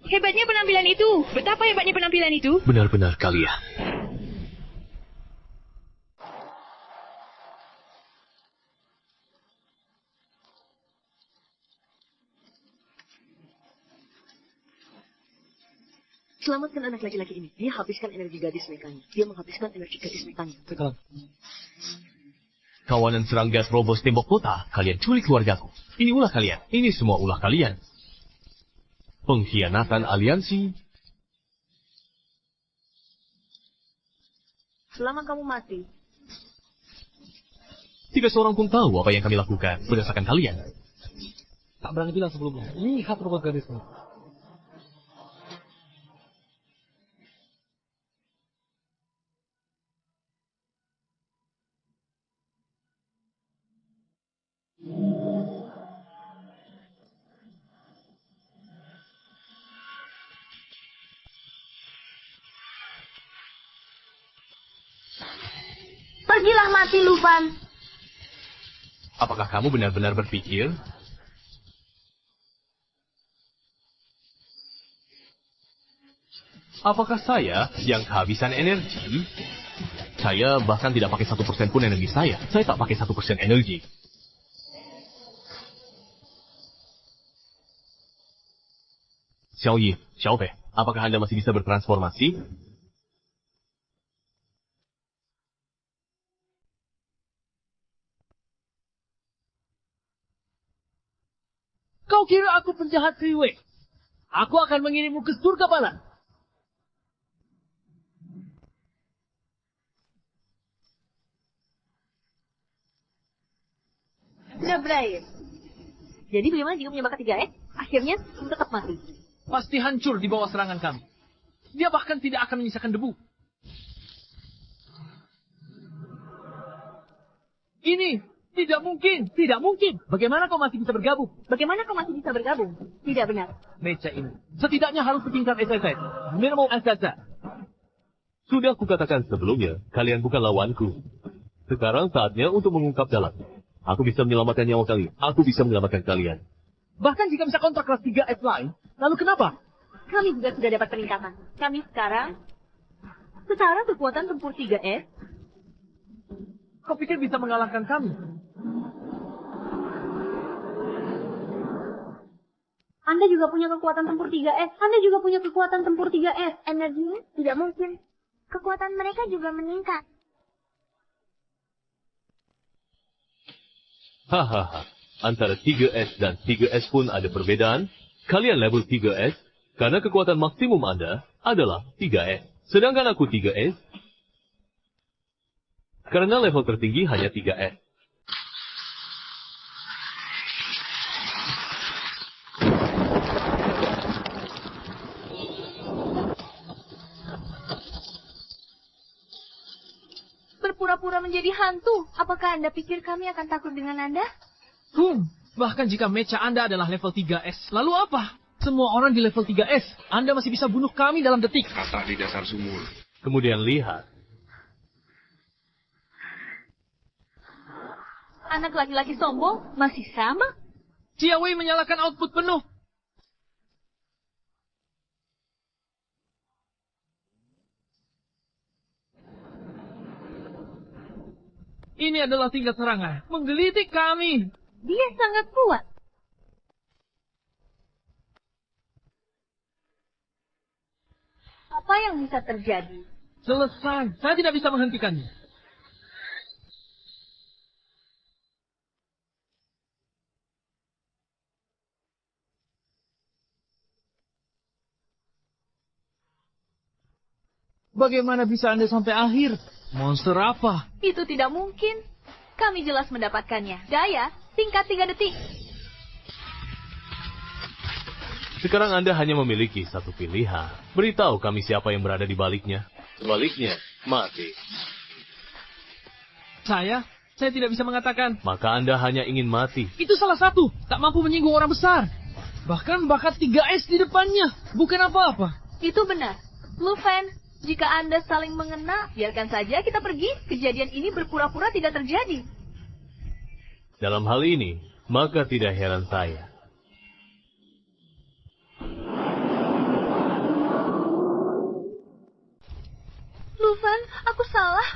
Hebatnya penampilan itu. Betapa hebatnya penampilan itu. Benar-benar kalian. Selamatkan anak laki-laki ini. Dia habiskan energi gadis mekanya. Dia menghabiskan energi gadis mekanya. Sekarang. Kawanan serangga terobos tembok kota. Kalian culik keluargaku. Ini ulah kalian. Ini semua ulah kalian. Pengkhianatan aliansi. Selama kamu mati. Tidak seorang pun tahu apa yang kami lakukan berdasarkan kalian. Tak berani bilang sebelumnya. Lihat robot gadismu. Pergilah mati, Lufan. Apakah kamu benar-benar berpikir? Apakah saya yang kehabisan energi? Saya bahkan tidak pakai 1% pun energi saya. Saya tak pakai 1% energi. Xiao Yi, Xiao Fei, apakah Anda masih bisa bertransformasi? Kau kira aku penjahat Kriwe? Aku akan mengirimmu ke surga balat. Sudah berakhir. Jadi bagaimana jika punya bakat 3S? Akhirnya tetap mati. Pasti hancur di bawah serangan kami. Dia bahkan tidak akan menyisakan debu. Ini tidak mungkin, tidak mungkin. Bagaimana kau masih bisa bergabung? Bagaimana kau masih bisa bergabung? Tidak benar. Mecha ini setidaknya harus setingkat SSS. Minimum SSS. Sudah kukatakan sebelumnya, kalian bukan lawanku. Sekarang saatnya untuk mengungkap dalam. Aku bisa menyelamatkan nyawa kalian. Aku bisa menyelamatkan kalian. Bahkan jika bisa kontrak kelas 3S lain, lalu kenapa? Kami juga sudah dapat peningkatan. Kami sekarang setara kekuatan tempur 3S. Kau pikir bisa mengalahkan kami? Anda juga punya kekuatan tempur 3S. Anda juga punya kekuatan tempur 3S. Energinya tidak mungkin. Kekuatan mereka juga meningkat. Hahaha, antara 3S dan 3S pun ada perbedaan. Kalian level 3S, karena kekuatan maksimum Anda adalah 3S. Sedangkan aku 3S, karena level tertinggi hanya 3S. Berpura-pura menjadi hantu. Apakah Anda pikir kami akan takut dengan Anda? Bahkan jika mecha Anda adalah level 3S, lalu apa? Semua orang di level 3S, Anda masih bisa bunuh kami dalam detik. Kata di dasar sumur. Kemudian lihat. Anak laki-laki sombong masih sama. Xia Wei menyalakan output penuh. Ini adalah tingkat serangan. Menggelitik kami. Dia sangat kuat. Apa yang bisa terjadi? Selesai. Saya tidak bisa menghentikannya. Bagaimana bisa Anda sampai akhir? Monster apa? Itu tidak mungkin. Kami jelas mendapatkannya. Daya, tingkat 3 detik. Sekarang Anda hanya memiliki satu pilihan. Beritahu kami siapa yang berada di baliknya. Sebaliknya, mati. Saya tidak bisa mengatakan. Maka Anda hanya ingin mati. Itu salah satu. Tak mampu menyinggung orang besar. Bahkan bakat 3S di depannya. Bukan apa-apa. Itu benar. Lufen, jika Anda saling mengena, biarkan saja kita pergi. Kejadian ini berpura-pura tidak terjadi. Dalam hal ini, maka tidak heran saya. Lufen, aku salah.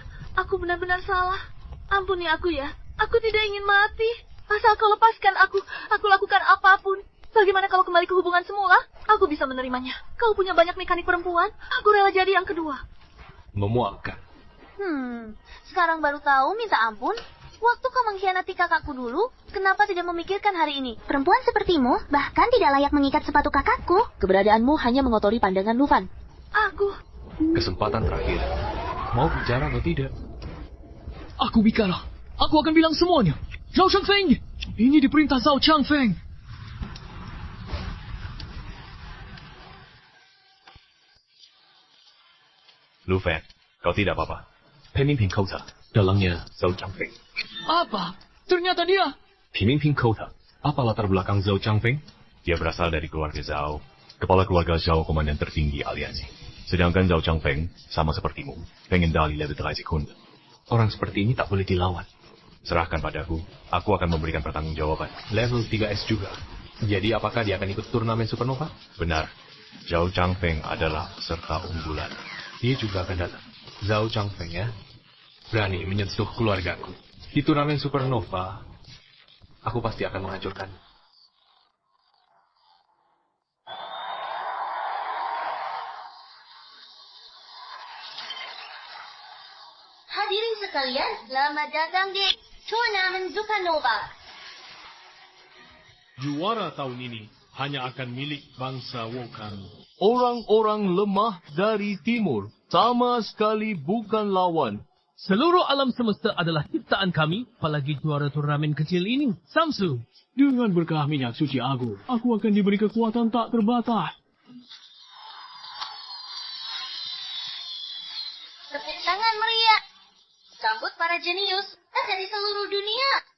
Aku benar-benar salah. Ampuni aku ya. Aku tidak ingin mati. Asal kau lepaskan aku lakukan apapun. Bagaimana kalau kembali ke hubungan semula? Aku bisa menerimanya. Kau punya banyak mekanik perempuan. Aku rela jadi yang kedua. Memuakkan. Sekarang baru tahu minta ampun. Waktu kau mengkhianati kakakku dulu, kenapa tidak memikirkan hari ini? Perempuan sepertimu bahkan tidak layak mengikat sepatu kakakku. Keberadaanmu hanya mengotori pandangan Lufan. Aku... Kesempatan terakhir. Mau bicara atau tidak? Aku bicara. Aku akan bilang semuanya. Zhao Changfeng, ini diperintah Zhao Changfeng. Lufen, kau tidak apa-apa. Pemimpin kota. Dalangnya Zhao Changfeng. Apa? Ternyata dia. Pemimpin kota. Apa latar belakang Zhao Changfeng? Dia berasal dari keluarga Zhao. Kepala keluarga Zhao komandan tertinggi aliansi. Sedangkan Zhao Changfeng, sama sepertimu, pengen dali level 3 sekunde. Orang seperti ini tak boleh dilawan. Serahkan padaku, aku akan memberikan pertanggungjawaban. Level 3S juga. Jadi apakah dia akan ikut turnamen Supernova? Benar. Zhao Changfeng adalah peserta unggulan. Dia juga akan datang. Zhao Changfeng ya. Berani menyentuh keluargaku. Di turnamen Supernova, aku pasti akan menghancurkan. Hadirin sekalian, selamat datang di turnamen Supernova. Juara tahun ini hanya akan milik bangsa Wokan. Orang-orang lemah dari timur sama sekali bukan lawan. Seluruh alam semesta adalah ciptaan kami, apalagi juara turnamen kecil ini. Samsu. Dengan berkah minyak suci agung, aku akan diberi kekuatan tak terbatas. Tepuk tangan meriah. Sambut para jenius dari seluruh dunia.